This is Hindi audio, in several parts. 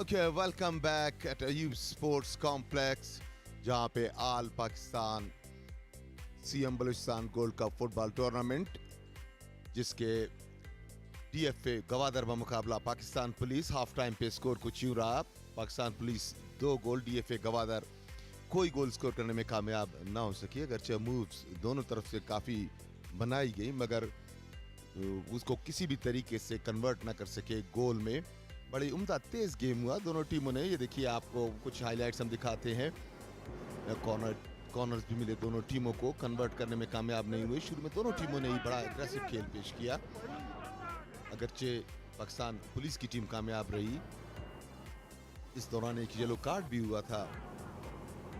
Okay, welcome back at Ayub Sports Complex, जहाँ पे all Pakistan CM Balochistan gold cup football tournament जिसके डीएफए गवादर में मुकाबला पाकिस्तान पुलिस हाफ टाइम पे स्कोर कुछ यूं रहा। Pakistan police 2 goal, DFA Gwadar कोई गोल स्कोर करने में कामयाब ना हो सकी। अगरचे मूव्स दोनों तरफ से काफ़ी बनाई गई मगर उसको किसी भी तरीके से कन्वर्ट ना कर सके गोल में। बड़ी उम्दा तेज गेम हुआ दोनों टीमों ने। ये देखिए, आपको कुछ हाइलाइट्स हम दिखाते हैं। कॉर्नर्स भी मिले दोनों टीमों को, कन्वर्ट करने में कामयाब नहीं हुए। शुरू में दोनों टीमों ने ही बड़ा एग्रेसिव खेल पेश किया। अगरचे पाकिस्तान पुलिस की टीम कामयाब रही। इस दौरान एक येलो कार्ड भी हुआ था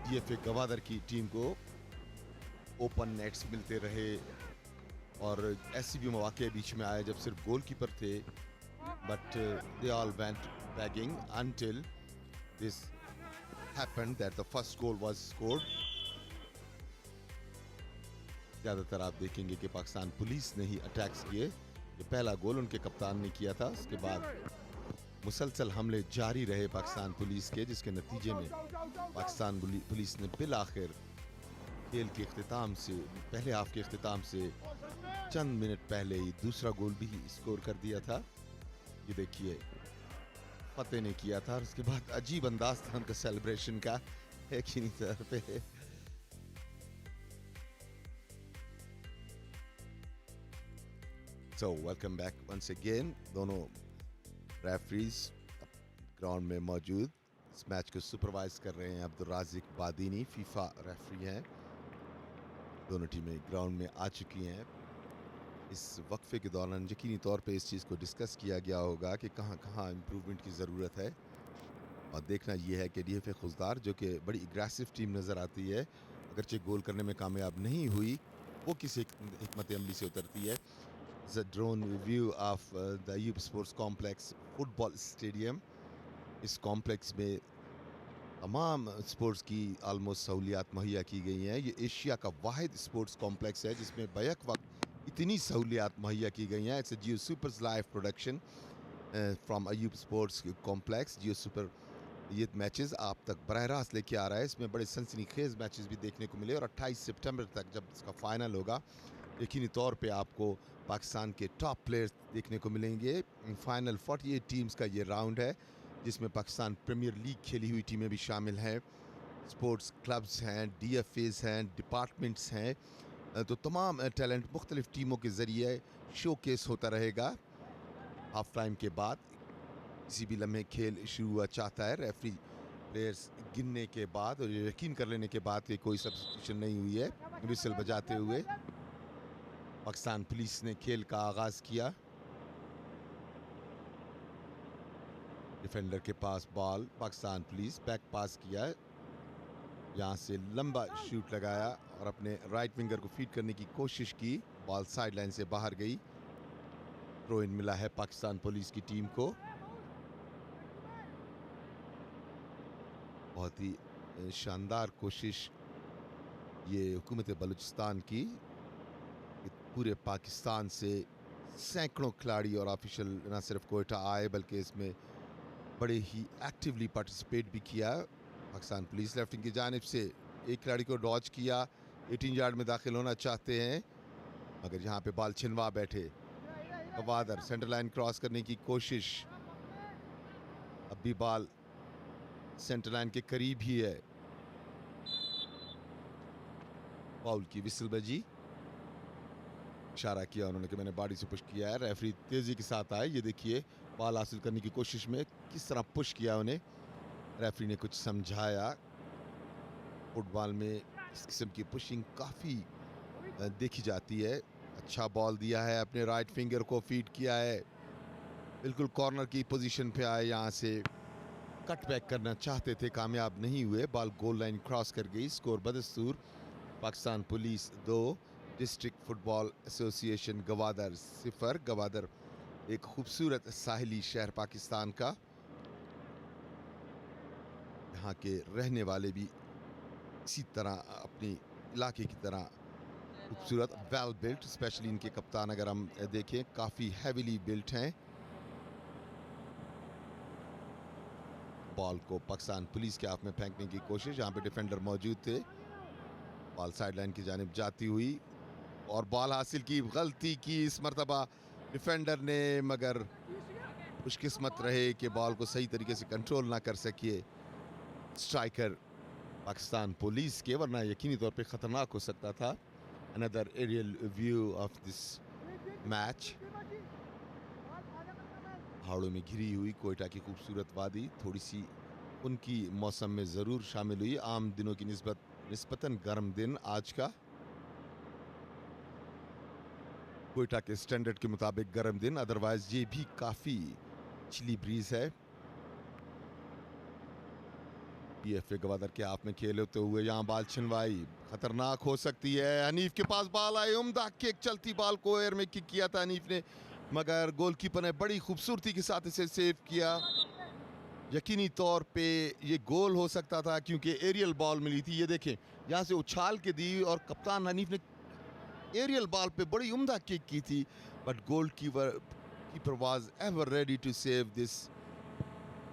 डीएफए गवादर की टीम को। ओपन नेट्स मिलते रहे और ऐसी भी मौके बीच में आए जब सिर्फ गोलकीपर थे, but they all went begging until this happened that the first goal was scored. ज़्यादातर आप देखेंगे कि पाकिस्तान पुलिस ने ही अटैक्स किए। ये पहला गोल उनके कप्तान ने किया था। उसके बाद मुसलसल हमले जारी रहे पाकिस्तान पुलिस के, जिसके नतीजे में पाकिस्तान पुलिस ने बिल आखिर खेल के इख्तिताम से, पहले हाफ के इख्तिताम से चंद मिनट पहले ही दूसरा गोल भी स्कोर कर दिया था। ये देखिए, फतेह ने किया था और उसके बाद अजीब अंदाज था उनका सेलिब्रेशन का एक ही तरह पे। So welcome back once again। दोनों रेफरीज ग्राउंड में मौजूद इस मैच को सुपरवाइज कर रहे हैं अब्दुल राजिक बादीनी, फीफा रेफरी हैं। दोनों टीमें ग्राउंड में आ चुकी हैं। इस वक्फे के दौरान यकीनी तौर पे इस चीज़ को डिस्कस किया गया होगा कि कहाँ कहाँ इम्प्रूवमेंट की ज़रूरत है। और देखना यह है कि डीएफए खुजदार, जो कि बड़ी एग्रेसिव टीम नज़र आती है, अगरचे गोल करने में कामयाब नहीं हुई, वो किस हिकमत अमली से उतरती है। The drone view of the Ayub sports complex football stadium. इस कॉम्प्लेक्स में तमाम स्पोर्ट्स की आलमोस्ट सहूलियात मुहैया की गई हैं। ये एशिया का वाहिद स्पोर्ट्स कॉम्प्लेक्स है जिसमें बैक वक्त इतनी सहूलियात मुहैया की गई हैं। It's a Jio supers live production from Ayub sports complex. Jio super ये मैचेस आप तक बराह रास्त लेके आ रहा है। इसमें बड़े सनसनीखेज मैचेस भी देखने को मिले और 28 सितंबर तक जब इसका फाइनल होगा, यकीनी तौर पे आपको पाकिस्तान के टॉप प्लेयर्स देखने को मिलेंगे। फाइनल 48 टीम्स का ये राउंड है जिसमें पाकिस्तान प्रीमियर लीग खेली हुई टीमें भी शामिल हैं, स्पोर्ट्स क्लब्स हैं, डीएफएस हैं, डिपार्टमेंट्स हैं। तो तमाम टैलेंट मुख्तलिफ टीमों के ज़रिए शोकेस होता रहेगा। हाफ टाइम के बाद किसी भी लम्हे खेल शुरू हुआ चाहता है रेफरी प्लेयर्स गिनने के बाद और यकीन कर लेने के बाद कि कोई सब्स्टिट्यूशन नहीं हुई है, विसल बजाते हुए पाकिस्तान पुलिस ने खेल का आगाज किया। डिफेंडर के पास ball, Pakistan police back pass किया, यहाँ से लंबा शूट लगाया और अपने राइट विंगर को फीड करने की कोशिश की। बॉल साइडलाइन से बाहर गई। थ्रो इन मिला है पाकिस्तान पुलिस की टीम को। बहुत ही शानदार कोशिश ये हुकूमत बलूचिस्तान की, पूरे पाकिस्तान से सैकड़ों खिलाड़ी और ऑफिशियल न सिर्फ कोयटा आए बल्कि इसमें बड़े ही एक्टिवली पार्टिसिपेट भी किया। पाकिस्तान पुलिस लेफ्टिंग की जानिब से एक खिलाड़ी को डॉज किया, 18 यार्ड में दाखिल होना चाहते हैं मगर यहाँ पे बॉल छिनवा बैठे। गवादर सेंटर लाइन क्रॉस करने की कोशिश, अब भी बॉल सेंटर लाइन के करीब ही है। फाउल की विसल बजी, इशारा किया उन्होंने कि मैंने बॉडी से पुश किया है। रेफरी तेजी के साथ आए। ये देखिए, बॉल हासिल करने की कोशिश में किस तरह पुश किया उन्हें। रेफरी ने कुछ समझाया। फुटबॉल में इस किस्म की पुशिंग काफ़ी देखी जाती है। अच्छा बॉल दिया है, अपने राइट फिंगर को फीड किया है, बिल्कुल कॉर्नर की पोजीशन पे आए, यहाँ से कट बैक करना चाहते थे, कामयाब नहीं हुए। बॉल गोल लाइन क्रॉस कर गई। स्कोर बदस्तूर, Pakistan police 2, district football association Gwadar 0। Gwadar एक खूबसूरत साहिली शहर पाकिस्तान का, यहाँ के रहने वाले भी इसी तरह अपनी इलाके की तरह खूबसूरत, वेल बिल्ट। स्पेशली इनके कप्तान अगर हम देखें काफ़ी हैवीली बिल्ट हैं। बॉल को पाकिस्तान पुलिस के हाथ में फेंकने की कोशिश, यहाँ पे डिफेंडर मौजूद थे। बॉल साइडलाइन की जानिब जाती हुई और बॉल हासिल की, गलती की इस मरतबा डिफेंडर ने, मगर खुशकिस्मत रहे कि बॉल को सही तरीके से कंट्रोल ना कर सकिए स्ट्राइकर पाकिस्तान पुलिस के, वरना यकीनी तौर पे खतरनाक हो सकता था। Another aerial view of this match. पहाड़ों में घिरी हुई कोयटा की खूबसूरत वादी थोड़ी सी उनकी मौसम में ज़रूर शामिल हुई। आम दिनों की निस्बतन गर्म दिन आज का, कोयटा के स्टैंडर्ड के मुताबिक गर्म दिन, अदरवाइज ये भी काफ़ी चिली ब्रीज है। डीएफए गवादर के हाथ में खेल होते हुए यहाँ बाल छिनवाई खतरनाक हो सकती है। हनीफ के पास बॉल आई, उम्दा किक, चलती बॉल को एयर में किक किया था हनीफ ने, मगर गोलकीपर ने बड़ी खूबसूरती के साथ इसे सेव किया। यकीनी तौर पे ये गोल हो सकता था क्योंकि एरियल बॉल मिली थी। ये देखें, यहाँ से उछाल के दी और कप्तान हनीफ ने एरियल बॉल पे बड़ी उम्दा किक की थी, but goalkeeper was ever ready to save this.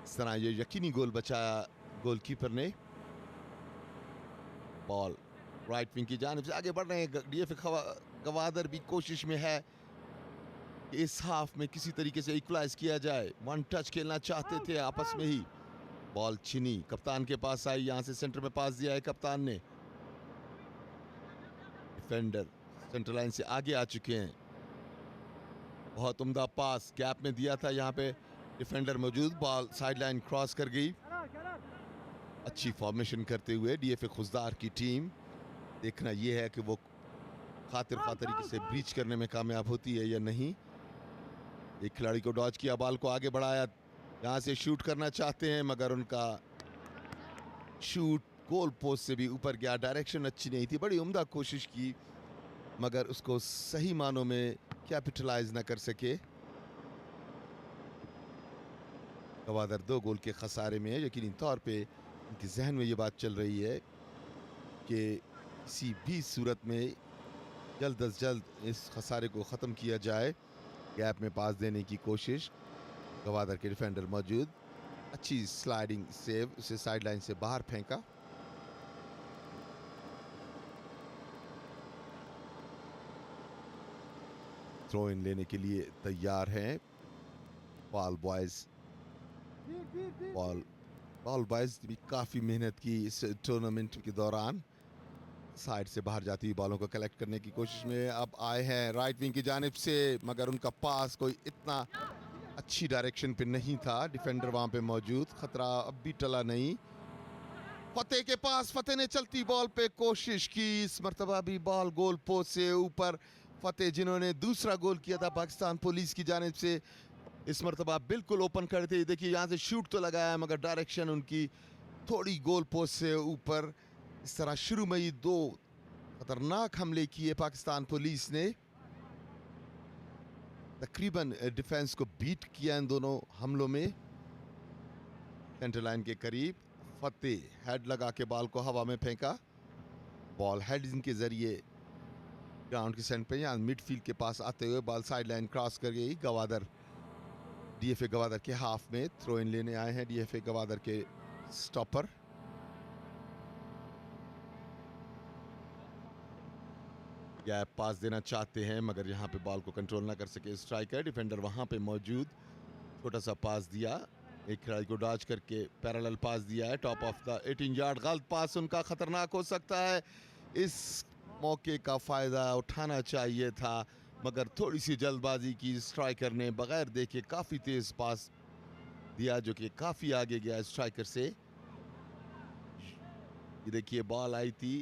इस तरह ये यकीनी गोल बचाया गोलकीपर ने। बॉल राइट विंग की जानिब से आगे बढ़ रहे हैं। डीएफए गवादर भी कोशिश में है कि इस हाफ में किसी तरीके से इक्वलाइज किया जाए। वन टच खेलना चाहते थे आपस में ही। बॉल छिनी, कप्तान के पास आई, यहां से सेंटर में पास दिया है कप्तान ने। डिफेंडर सेंटर लाइन से आगे आ चुके हैं। बहुत उम्दा पास गैप में दिया था, यहाँ पे डिफेंडर मौजूद, बॉल साइड लाइन क्रॉस कर गई। अच्छी फॉर्मेशन करते हुए डीएफए खुजदार की टीम, देखना यह है कि वो खातिर तरीके से ब्रीच करने में कामयाब होती है या नहीं। एक खिलाड़ी को डॉज किया, बॉल को आगे बढ़ाया, यहां से शूट करना चाहते हैं मगर उनका शूट गोल पोस्ट से भी ऊपर गया। डायरेक्शन अच्छी नहीं थी, बड़ी उम्दा कोशिश की मगर उसको सही मानों में कैपिटलाइज ना कर सके। गवादर 2 गोल के खसारे में है। यकीनी तौर पे उनके जहन में ये बात चल रही है कि किसी भी सूरत में जल्द अज जल्द इस खसारे को ख़त्म किया जाए। गैप में पास देने की कोशिश, गवादर के डिफेंडर मौजूद, अच्छी स्लाइडिंग सेव, उसे साइड लाइन से बाहर फेंका। थ्रो इन लेने के लिए तैयार हैं बॉल बॉयज। बॉल बॉयज भी काफ़ी मेहनत की इस टूर्नामेंट के दौरान। साइड से बाहर जाती हुई बॉलों को कलेक्ट करने की कोशिश में अब आए हैं राइट विंग की जानिब से, मगर उनका पास कोई इतना अच्छी डायरेक्शन पे नहीं था। डिफेंडर वहां पे मौजूद, खतरा अब भी टला नहीं। फतेह के पास, फतेह ने चलती बॉल पे कोशिश की, इस मरतबा भी बॉल गोल पोस्ट से ऊपर। फतेह जिन्होंने दूसरा गोल किया था पाकिस्तान पुलिस की जानिब से, इस मरतबा बिल्कुल ओपन खड़े थे। देखिए यहाँ से शूट तो लगाया मगर डायरेक्शन उनकी थोड़ी गोल पोस्ट से ऊपर। इस तरह शुरू में ही 2 खतरनाक हमले किए पाकिस्तान पुलिस ने, तकरीबन डिफेंस को बीट किया इन दोनों हमलों में। सेंटर लाइन के करीब फतेह हेड लगा के बॉल को हवा में फेंका। बॉल हेड के जरिए ग्राउंड के सेंटर पे या मिडफील्ड के पास आते हुए बॉल साइड लाइन क्रॉस कर गई। गवादर, डीएफए गवादर के हाफ में थ्रो इन लेने आए हैं डीएफए गवादर के स्टॉपर। गैप पास देना चाहते हैं मगर यहाँ पे बॉल को कंट्रोल ना कर सके स्ट्राइकर। डिफेंडर वहाँ पे मौजूद, छोटा सा पास दिया, एक खिलाड़ी को डॉज करके पैरेलल पास दिया है टॉप ऑफ द 18 यार्ड। गलत पास उनका खतरनाक हो सकता है, इस मौके का फ़ायदा उठाना चाहिए था मगर थोड़ी सी जल्दबाजी की स्ट्राइकर ने, बगैर देखे काफ़ी तेज़ पास दिया जो कि काफ़ी आगे गया स्ट्राइकर से। ये देखिए बॉल आई थी,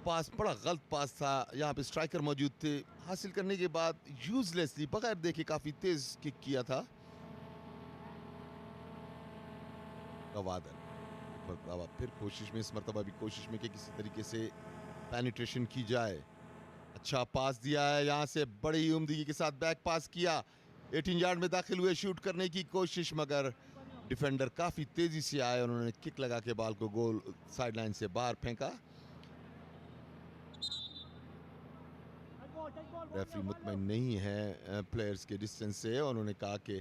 पास बड़ा गलत पास था, यहाँ पे स्ट्राइकर मौजूद थे, हासिल करने के बाद यूजलेसली बगैर देखे काफी तेज किक किया था गवादर। फिर कोशिश में, इस मरतबा भी कोशिश में कि किसी तरीके से पेनिट्रेशन की जाए। अच्छा पास दिया है, यहाँ से बड़ी उम्दगी के साथ बैक पास किया, 18 यार्ड में दाखिल हुए, शूट करने की कोशिश मगर डिफेंडर काफी तेजी से आए, उन्होंने किक लगा के बॉल को गोल साइड लाइन से बाहर फेंका। रेफरी मुतमईन नहीं है प्लेयर्स के डिस्टेंस से, उन्होंने कहा कि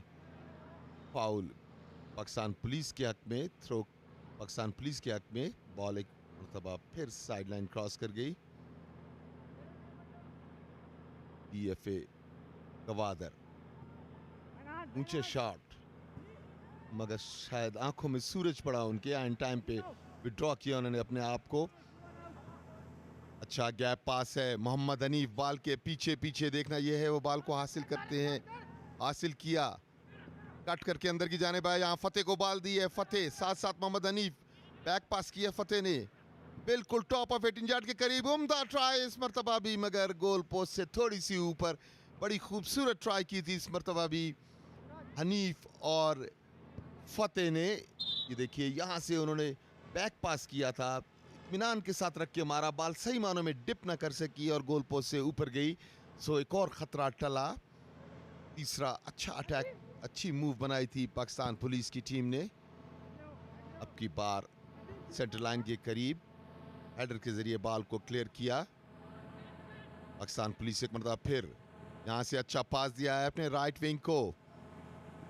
फाउल पाकिस्तान पुलिस के हक में थ्रो, पाकिस्तान पुलिस के हक में बॉल एक मरतबा फिर साइड लाइन क्रॉस कर गई। डीएफए गवादर ऊंचे शॉट, मगर शायद आंखों में सूरज पड़ा उनके, एंड टाइम पे विड्रॉ किया उन्होंने अपने आप को। अच्छा गैप पास है, मोहम्मद हनीफ बाल के पीछे पीछे, देखना ये है वो बाल को हासिल करते हैं, हासिल किया, कट करके अंदर की जाने पाया, यहाँ फतेह को बाल दी है, फतेह साथ साथ मोहम्मद हनीफ, बैक पास किया फतेह ने, बिल्कुल टॉप ऑफ 18 यार्ड के करीब, उम्दा ट्राई इस मरतबा भी, मगर गोल पोस्ट से थोड़ी सी ऊपर। बड़ी खूबसूरत ट्राई की थी इस मरतबा भी हनीफ और फतेह ने। ये देखिए यहाँ से उन्होंने बैक पास किया था, इत्मीनान के साथ रख के मारा, बाल सही मानों में डिप ना कर सकी और गोल पोस्ट से ऊपर गई। सो एक और खतरा टला। तीसरा अच्छा अटैक, अच्छी मूव बनाई थी पाकिस्तान पुलिस की टीम ने। अब की बार सेंटर लाइन के करीब हेडर के जरिए बॉल को क्लियर किया पाकिस्तान पुलिस। एक मरतबा फिर यहां से अच्छा पास दिया है अपने राइट विंग को,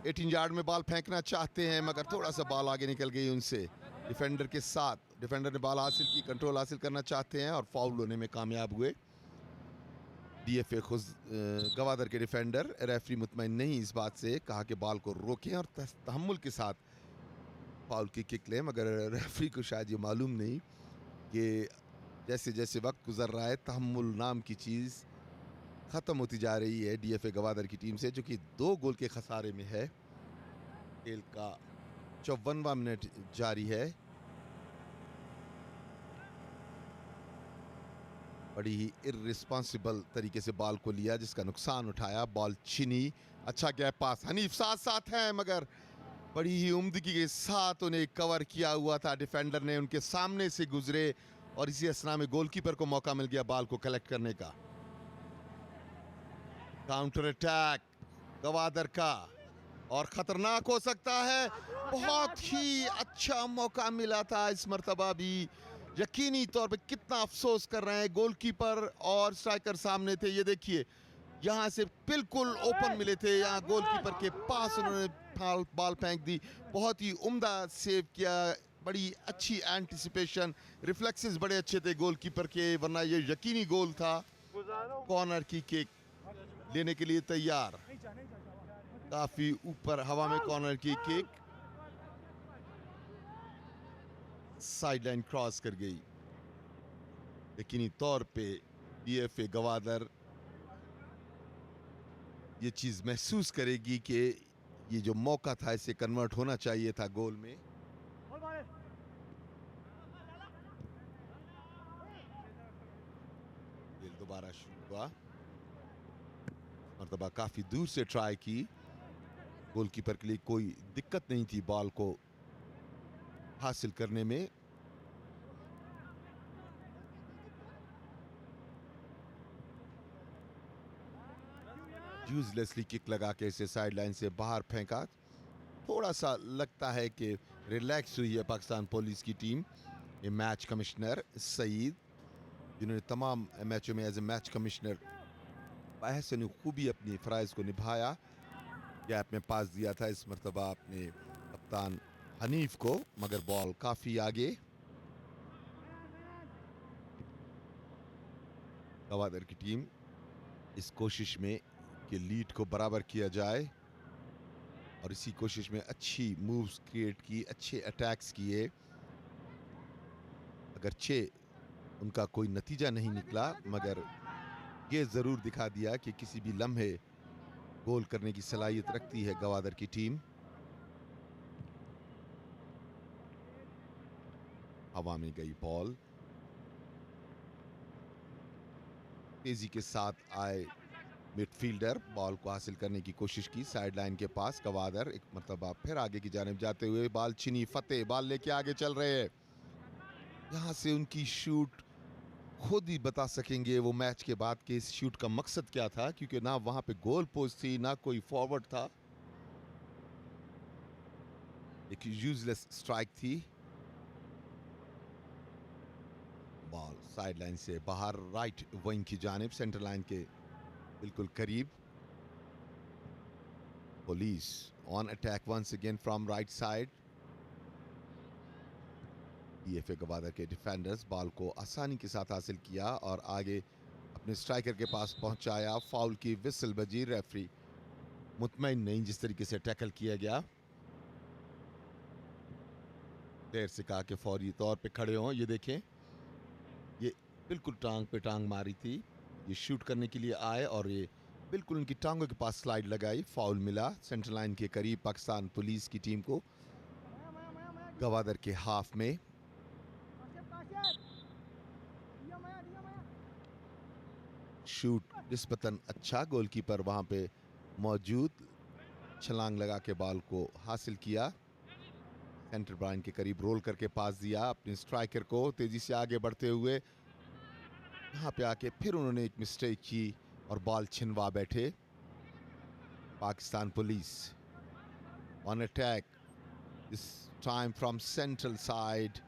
18 यार्ड में बॉल फेंकना चाहते हैं मगर थोड़ा सा बॉल आगे निकल गई उनसे डिफेंडर के साथ। डिफेंडर ने बॉल हासिल की, कंट्रोल हासिल करना चाहते हैं और फाउल होने में कामयाब हुए। डीएफए खुद गवादर के डिफेंडर, रेफरी मुतमईन नहीं इस बात से, कहा कि बॉल को रोकें और तहम्मुल के साथ फाउल की किक लें, मगर रेफरी को शायद ये मालूम नहीं कि जैसे जैसे वक्त गुजर रहा है तहम्मुल नाम की चीज़ ख़त्म होती जा रही है डीएफए गवादर की टीम से, जो कि 2 गोल के खसारे में है। खेल का 54वां मिनट जारी है। बड़ी ही इररिस्पॉन्सिबल तरीके से बॉल को लिया जिसका नुकसान उठाया, बॉल छिनी। अच्छा गैप पास, हनीफ साथ साथ है मगर बड़ी ही उम्दगी के साथ उन्हें कवर किया हुआ था, डिफेंडर ने उनके सामने से गुजरे और इसी असना में गोलकीपर को मौका मिल गया बॉल को कलेक्ट करने का। काउंटर अटैक गवादर का और खतरनाक हो सकता है, बहुत ही अच्छा मौका मिला था इस मर्तबा भी। यकीनी तौर पे कितना अफसोस कर रहे हैं, गोलकीपर और स्ट्राइकर सामने थे। ये देखिए यहां से बिल्कुल ओपन मिले थे, यहां गोलकीपर के पास उन्होंने बॉल फेंक दी, बहुत ही उम्दा सेव किया, बड़ी अच्छी एंटिसिपेशन, रिफ्लेक्सेस बड़े अच्छे थे गोलकीपर के, वरना ये यकीनी गोल था। कॉर्नर की किक लेने के लिए तैयार, काफी ऊपर हवा में कॉर्नर की किक, साइड लाइन क्रॉस कर गई। यकीनी तौर पे डीएफए गवादर ये चीज महसूस करेगी कि ये जो मौका था इसे कन्वर्ट होना चाहिए था गोल में। खेल दोबारा शुरू हुआ, मर्तबा काफी दूर से ट्राई की, गोलकीपर के लिए कोई दिक्कत नहीं थी बॉल को हासिल करने में। यूजलेसली किक लगा के इसे साइड लाइन से बाहर फेंका। थोड़ा सा लगता है कि रिलैक्स हुई है पाकिस्तान पुलिस की टीम। ये मैच कमिश्नर सईद, जिन्होंने तमाम मैचों में एज ए मैच कमिश्नर बहसन खूबी अपनी फ़राइज़ को निभाया, गैप में पास दिया था इस मरतबा अपने कप्तान हनीफ को, मगर बॉल काफ़ी आगे। गवादर की टीम इस कोशिश में कि लीड को बराबर किया जाए और इसी कोशिश में अच्छी मूव्स क्रिएट की, अच्छे अटैक्स किए, अगरचे उनका कोई नतीजा नहीं निकला, मगर ये ज़रूर दिखा दिया कि किसी भी लम्हे गोल करने की सलाहियत रखती है गवादर की टीम। हवा में गई बॉल, तेजी के साथ आए मिडफील्डर, बॉल को हासिल करने की कोशिश की साइड लाइन के पास। गवादर एक मरतबा फिर आगे की जानिब जाते हुए बॉल छिनी, फतेह बॉल लेके आगे चल रहे हैं। यहां से उनकी शूट खुद ही बता सकेंगे वो मैच के बाद कि इस शूट का मकसद क्या था, क्योंकि ना वहां पे गोल पोस्ट थी ना कोई फॉरवर्ड था, एक यूजलेस स्ट्राइक थी। बॉल साइड लाइन से बाहर राइट विंग की जानिब, सेंटर लाइन के बिल्कुल करीब। Police on attack once again from right side. DFA Gwadar के डिफेंडर्स बॉल को आसानी के साथ हासिल किया और आगे अपने स्ट्राइकर के पास पहुंचाया. फाउल की विसल बजी. रेफरी मुतमईन नहीं जिस तरीके से टैकल किया गया. देर से कहा कि फौरी तौर पे खड़े हों. ये देखें, ये बिल्कुल टांग पे टांग मारी थी. ये शूट करने के लिए आए और ये बिल्कुल उनकी टांगों के पास स्लाइड लगाई. फाउल मिला सेंटर लाइन के करीब पाकिस्तान पुलिस की टीम को. गवादर के हाफ में शूट निस्बतन अच्छा. गोलकीपर वहां पे मौजूद. छलांग लगा के बॉल को हासिल किया. सेंटर ब्राइन के करीब रोल करके पास दिया अपने स्ट्राइकर को. तेजी से आगे बढ़ते हुए यहाँ पे आके फिर उन्होंने एक मिस्टेक की और बॉल छिनवा बैठे. Pakistan police on attack this time from central side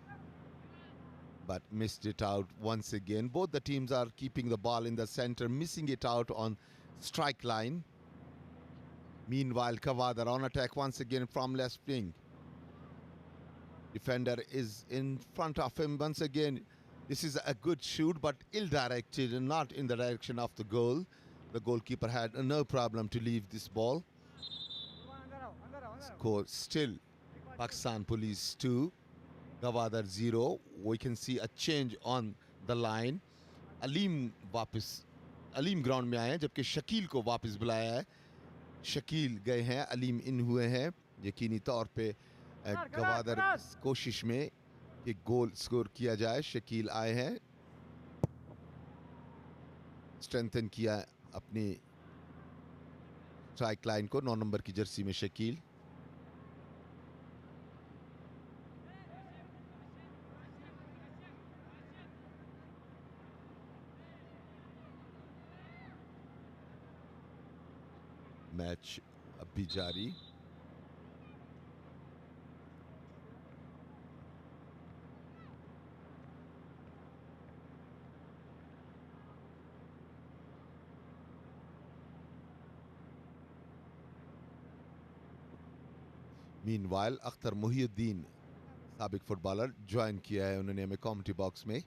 but missed it out once again. Both the teams are keeping the ball in the center, missing it out on strike line. Meanwhile, Kavadar on attack once again from left wing. Defender is in front of him once again. This is a good shoot but ill-directed and not in the direction of the goal. The goalkeeper had no problem to leave this ball. Score still Pakistan Police 2, Gawad 0. We can see a change on the line. Aleem ground में आए हैं जबकि शकील को वापस बुलाया है. शकील गए हैं, अलीम इन हुए हैं. यकीनी तौर पे गवादर कोशिश में कि गोल स्कोर किया जाए. शकील आए हैं, स्ट्रेंथन किया अपनी स्ट्राइक लाइन को. 9 नंबर की जर्सी में शकील. मैच अभी जारी. मीनवाइल अख्तर मुहिउद्दीन साबिक फुटबॉलर ज्वाइन किया है उन्होंने हमें कमेंट्री बॉक्स में.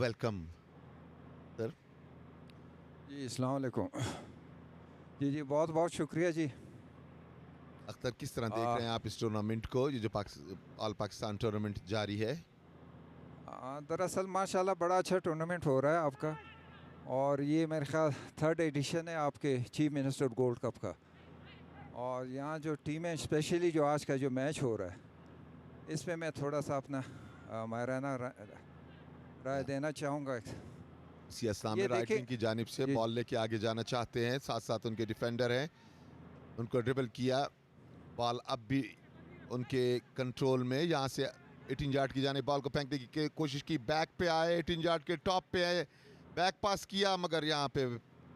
Welcome sir. जी अस्सलाम वालेकुम. जी जी बहुत बहुत शुक्रिया जी. अख्तर, किस तरह देख रहे हैं आप इस टूर्नामेंट को, ये जो ऑल पाकिस्तान टूर्नामेंट जारी है? दरअसल माशाल्लाह बड़ा अच्छा टूर्नामेंट हो रहा है आपका. और ये मेरे ख्याल 3rd एडिशन है आपके चीफ मिनिस्टर गोल्ड कप का. और यहाँ जो टीमें स्पेशली जो आज का जो मैच हो रहा है इसमें मैं थोड़ा सा अपना मायराना राय देना चाहूँगा. इस्लाम राइट विंग की जानिब से बॉल लेके आगे जाना चाहते हैं. साथ साथ उनके डिफेंडर हैं, उनको ड्रिबल किया. बॉल अब भी उनके कंट्रोल में. यहाँ से 18 यार्ड की जाने बॉल को फेंकने की कोशिश की. बैक पे आए, 18 यार्ड के टॉप पे आए, बैक पास किया मगर यहाँ पे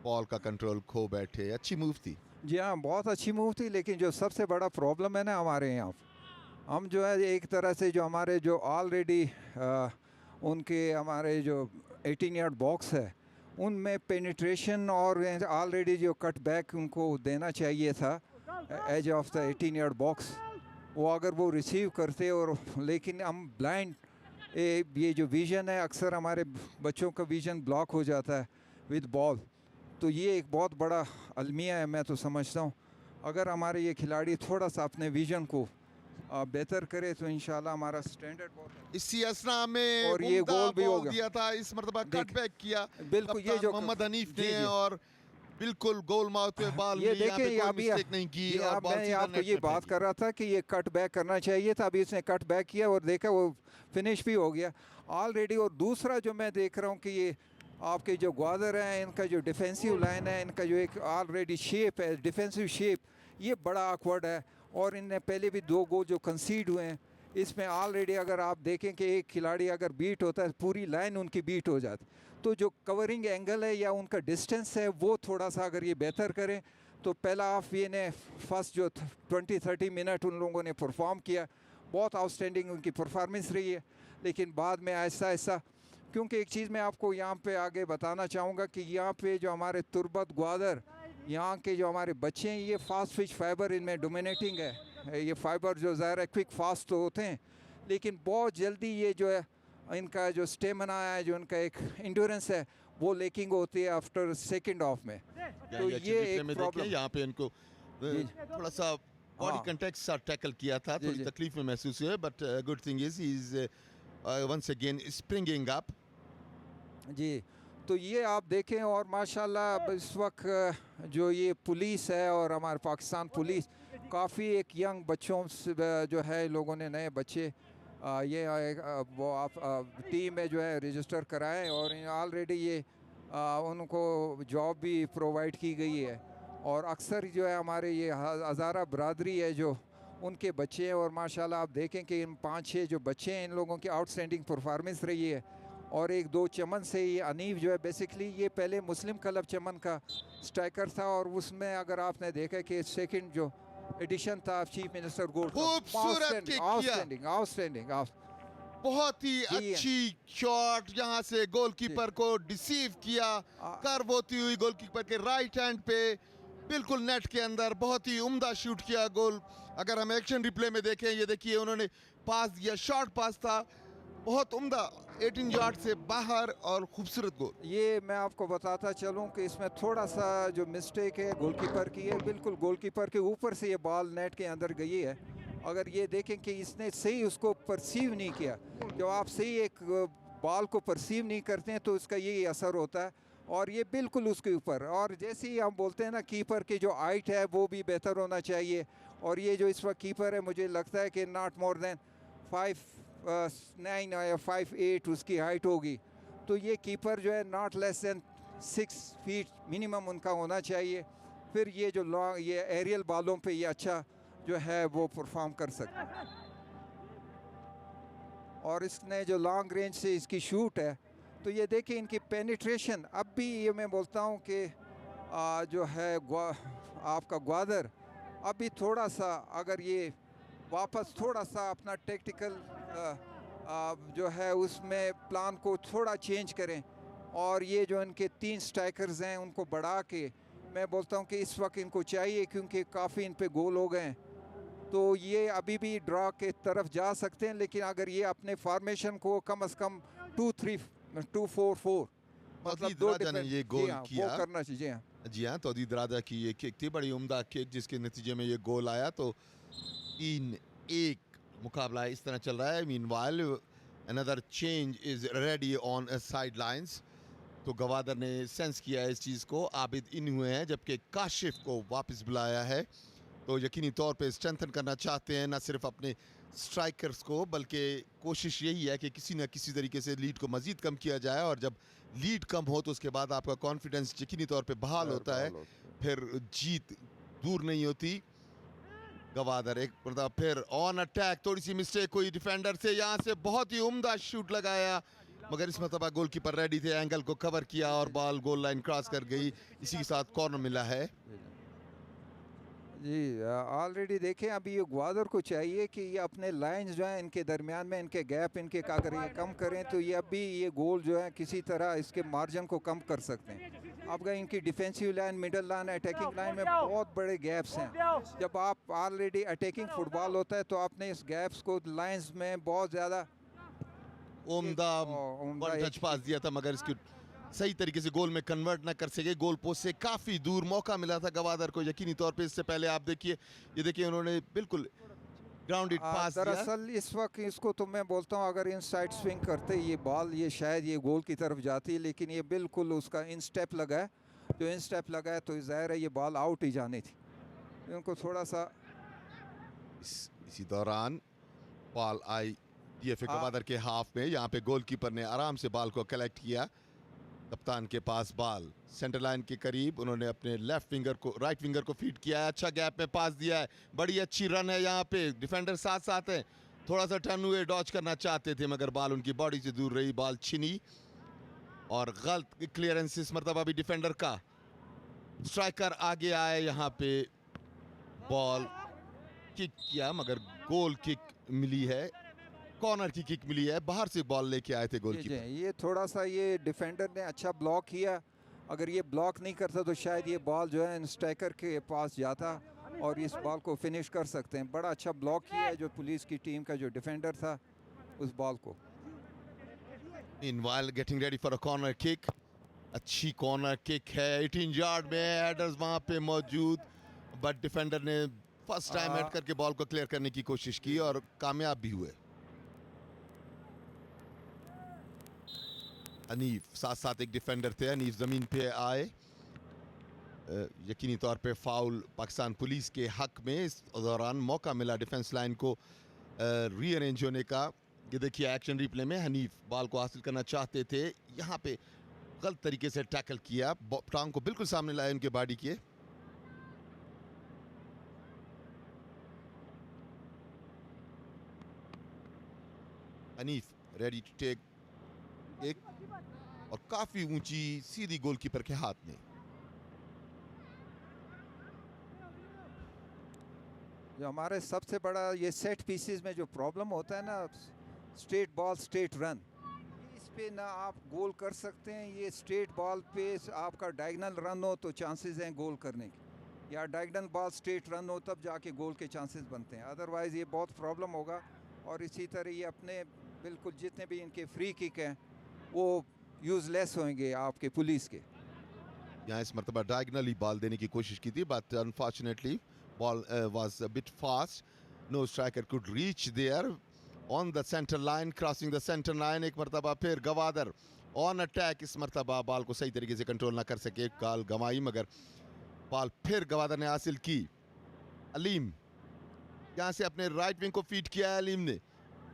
बॉल का कंट्रोल खो बैठे. अच्छी मूव थी. जी हाँ, बहुत अच्छी मूव थी. लेकिन जो सबसे बड़ा प्रॉब्लम है ना हमारे यहाँ, हम जो है एक तरह से जो हमारे जो ऑलरेडी उनके हमारे जो 18 यार्ड बॉक्स है उनमें पेनिट्रेशन और ऑलरेडी जो कट बैक उनको देना चाहिए था edge of the 18 yard box, वो अगर वो रिसीव करते. और लेकिन हम ब्लाइंड ये जो विज़न है, अक्सर हमारे बच्चों का विज़न ब्लॉक हो जाता है विद बॉल. तो ये एक बहुत बड़ा अलमिया है. मैं तो समझता हूँ अगर हमारे ये खिलाड़ी थोड़ा सा अपने विज़न को बेहतर करे तो इंशाल्लाह हमारा स्टैंडर्ड बहुत. इसी असना में और ये गोल भी हो दिया था, इस मर्तबा कट बैक किया बिल्कुल. ये जो मोहम्मद हनीफ ने और बिल्कुल गोल माउथ पे बॉल ये देखिए अभी नहीं की. और मैं आपको ये बात कर रहा था कि ये कट बैक करना चाहिए था. अभी इसने कट बैक किया और देखा वो फिनिश भी हो गया ऑलरेडी. और दूसरा जो मैं देख रहा हूँ कि ये आपके जो ग्वादर हैं, इनका जो डिफेंसिव लाइन है, इनका जो एक ऑलरेडी शेप है, डिफेंसिव शेप, ये बड़ा ऑकवर्ड है. और इनने पहले भी 2 गोल जो कंसीड हुए हैं इसमें ऑलरेडी अगर आप देखें कि एक खिलाड़ी अगर बीट होता है पूरी लाइन उनकी बीट हो जाती. तो जो कवरिंग एंगल है या उनका डिस्टेंस है वो थोड़ा सा अगर ये बेहतर करें तो पहला हाफ ये ने फर्स्ट जो 20-30 मिनट उन लोगों ने परफॉर्म किया, बहुत आउटस्टैंडिंग उनकी परफॉर्मेंस रही है. लेकिन बाद में ऐसा ऐसा, क्योंकि एक चीज़ मैं आपको यहाँ पे आगे बताना चाहूँगा कि यहाँ पे जो हमारे तुर्बत ग्वादर यहाँ के जो हमारे बच्चे हैं ये फास्ट फिश फाइबर इनमें डोमिनेटिंग है। ये फाइबर जो ज़ाहिर है क्विक फास्ट तो होते हैं, लेकिन बहुत जल्दी ये जो है इनका जो स्टेमिना है, जो इनका एक इंड्योरेंस है, वो लेकिंग होती है आफ्टर सेकंड ऑफ में। तो ये एक प्रॉब्लम यहाँ पे इनको थोड़ा सा बॉडी हाँ। कंटेक्ट सा टैकल किया था, जी, थोड़ी जी। तकलीफ में महसूस हुई, but good thing is he is once again springing up. जी, तो ये आप देखें, और माशाल्लाह अब इस वक्त जो ये पुलिस है और हमारे पाकिस्तान पुलिस काफ़ी एक यंग बच्चों से जो है लोगों ने नए बच्चे वो आप टीम में जो है रजिस्टर कराएं और ऑलरेडी ये उनको जॉब भी प्रोवाइड की गई है। और अक्सर जो है हमारे ये हज़ारा बरादरी है जो उनके बच्चे हैं, और माशाल्लाह आप देखें कि इन 5-6 जो बच्चे हैं इन लोगों की आउटस्टैंडिंग परफॉर्मेंस रही है। और 1-2 चमन से ये अनीफ जो है बेसिकली ये पहले मुस्लिम क्लब चमन का स्ट्राइकर था, और उसमें अगर आपने देखा कि सेकंड जो एडिशन था चीफ मिनिस्टर गोल्ड, खूबसूरत किक किया, आउटस्टैंडिंग आउटस्टैंडिंग बहुत ही अच्छी शॉट, यहाँ से गोलकीपर को डिसीव किया, कर्व होती हुई गोलकीपर के राइट हैंड पे बिल्कुल नेट के अंदर बहुत ही उम्दा शूट किया गोल। अगर हम एक्शन रिप्ले में देखें, ये देखिए उन्होंने पास दिया, शॉर्ट पास था, बहुत उम्दा 18 यार्ड से बाहर और खूबसूरत गोल। ये मैं आपको बताता चलूं कि इसमें थोड़ा सा जो मिस्टेक है गोलकीपर की है, बिल्कुल गोलकीपर के ऊपर से ये बॉल नेट के अंदर गई है। अगर ये देखें कि इसने सही उसको परसीव नहीं किया, जब आप सही एक बॉल को परसीव नहीं करते हैं तो इसका यही असर होता है, और ये बिल्कुल उसके ऊपर। और जैसे ही हम बोलते हैं ना कीपर की जो हाइट है वो भी बेहतर होना चाहिए, और ये जो इस वक्त कीपर है मुझे लगता है कि नॉट मोर देन 5'9" या 5'8" उसकी हाइट होगी। तो ये कीपर जो है not less than 6 feet minimum उनका होना चाहिए, फिर ये जो लॉन्ग ये एरियल बॉलों पे ये अच्छा जो है वो परफॉर्म कर सकता है। और इसने जो लॉन्ग रेंज से इसकी शूट है, तो ये देखिए इनकी पेनिट्रेशन अब भी, ये मैं बोलता हूँ कि जो है आपका ग्वादर अभी थोड़ा सा अगर ये वापस थोड़ा सा अपना टेक्टिकल जो है उसमें प्लान को थोड़ा चेंज करें, और ये जो इनके 3 स्ट्राइकर्स हैं उनको बढ़ा के, मैं बोलता हूँ कि इस वक्त इनको चाहिए, क्योंकि काफ़ी इन पे गोल हो गए हैं, तो ये अभी भी ड्रा के तरफ जा सकते हैं। लेकिन अगर ये अपने फॉर्मेशन को कम से कम 2-3-2-4-4 मतलब 2 डिफेंस ये गोल किया, वो करना चाहिए। जी हाँ, तो दराजा की ये किक थी, बड़ी उम्दा किक, जिसके नतीजे में ये गोल आया। तो 3-1 मुकाबला इस तरह चल रहा है। Meanwhile another change is ready on side lines. तो गवादर ने सेंस किया है इस चीज़ को, आबिद इन हुए हैं, जबकि काशिफ को वापस बुलाया है। तो यकीनी तौर पे स्ट्रेंथन करना चाहते हैं न सिर्फ अपने स्ट्राइकर्स को, बल्कि कोशिश यही है कि किसी न किसी तरीके से लीड को मज़ीद कम किया जाए, और जब लीड कम हो तो उसके बाद आपका कॉन्फिडेंस यकीनी तौर पे बहाल होता है, फिर जीत दूर नहीं होती। गवादर एक मतलब फिर ऑन अटैक, थोड़ी सी मिस्टेक हुई डिफेंडर से, यहाँ से बहुत ही उम्दा शूट लगाया, मगर इस मरतबा गोलकीपर रेडी थे, एंगल को कवर किया और बॉल गोल लाइन क्रॉस कर गई। इसी के साथ कॉर्नर मिला है। जी, ऑलरेडी देखें अभी ये ग्वादर को चाहिए कि ये अपने लाइंस जो हैं इनके दरमियान में इनके गैप इनके अगर ये कम करें तो ये अभी ये गोल जो है किसी तरह इसके मार्जिन को कम कर सकते हैं। अब अगर इनकी defensive line, middle line, attacking line में बहुत बड़े गैप्स हैं। जब आप ऑलरेडी अटैकिंग फुटबॉल होता है तो आपने इस गैप्स को लाइंस में बहुत ज़्यादा उम्दा टच पास दिया था, मगर इसकी सही तरीके से गोल में कन्वर्ट ना कर सके। गोल पोस्ट से काफी दूर मौका मिला था गवादर को यकीनी तौर पे। इससे पहले आप देखिए, ये देखिए उन्होंने बिल्कुल ग्राउंडेड पास दिया। दरअसल इस वक्त इसको तो मैं बोलता हूँ अगर इन साइड स्विंग करते ये बॉल ये शायद ये गोल की तरफ जाती, लेकिन ये बिल्कुल उसका इन स्टेप लगा है। जो इन स्टेप लगा है तो जाहिर है ये बॉल आउट ही जानी थी। इनको थोड़ा सा इसी दौरान बॉल आई DFA गवादर के हाफ में। यहाँ पे गोलकीपर ने आराम से बॉल को कलेक्ट किया। कप्तान के पास बॉल सेंटर लाइन के करीब, उन्होंने अपने लेफ्ट विंगर को राइट विंगर को फीड किया है। अच्छा गैप में पास दिया है, बड़ी अच्छी रन है। यहाँ पे डिफेंडर साथ साथ है, थोड़ा सा टर्न हुए, डॉच करना चाहते थे मगर बॉल उनकी बॉडी से दूर रही, बॉल छिनी और गलत क्लियरेंस इस मरतबा भी डिफेंडर का। स्ट्राइकर आगे आए, यहाँ पे बॉल किक किया मगर गोल किक मिली है, कॉर्नर की किक मिली है। बाहर से बॉल लेके आए थे गोलकीपर। ये थोड़ा सा ये डिफेंडर ने अच्छा ब्लॉक किया, अगर ये ब्लॉक नहीं करता तो शायद ये बॉल जो है स्ट्राइकर के पास जाता और इस बॉल को फिनिश कर सकते हैं। बड़ा अच्छा ब्लॉक किया है जो पुलिस की टीम का जो डिफेंडर था उस बॉल को। Meanwhile, getting ready for a corner kick. अच्छी कॉर्नर किक है 18 यार्ड में, हेडर्स वहां पे मौजूद, बट डिफेंडर ने फर्स्ट टाइम हेड करके बॉल को क्लियर करने की कोशिश की और कामयाब भी हुए। हनीफ साथ साथ एक डिफेंडर थे, हनीफ जमीन पे आए। यकीनी तौर पे फाउल पाकिस्तान पुलिस के हक में। इस दौरान मौका मिला डिफेंस लाइन को रीअरेंज होने का। ये देखिए एक्शन रिप्ले में, हनीफ बॉल को हासिल करना चाहते थे, यहाँ पे गलत तरीके से टैकल किया, टांग को बिल्कुल सामने लाया उनके बॉडी के। हनीफ रेडी टू टेक एक, और काफी ऊंची सीधी गोलकीपर के हाथ में। जो हमारे सबसे बड़ा ये सेट पीसेस में जो प्रॉब्लम होता है ना, स्ट्रेट बॉल स्ट्रेट रन, इस पे ना आप गोल कर सकते हैं। ये स्ट्रेट बॉल पे आपका डायगोनल रन हो तो चांसेस हैं गोल करने के, या डायगोनल बॉल स्ट्रेट रन हो तब जाके गोल के चांसेस बनते हैं, अदरवाइज़ ये बहुत प्रॉब्लम होगा। और इसी तरह ये अपने बिल्कुल जितने भी इनके फ्री किक हैं वो यूज़लेस होंगे आपके पुलिस के। यहाँ इस मरतबा डायगोनली बॉल देने की कोशिश की थी, but unfortunately ball was a bit fast, no striker could reach there on the centre line, crossing the centre line. एक मरतबा फिर गवादर ऑन अटैक, इस मरतबा बॉल को सही तरीके से कंट्रोल ना कर सके, गाल गंवाई, मगर बॉल फिर गवादर ने हासिल की। अलीम यहाँ से अपने राइट विंग को फीड किया है, अलीम ने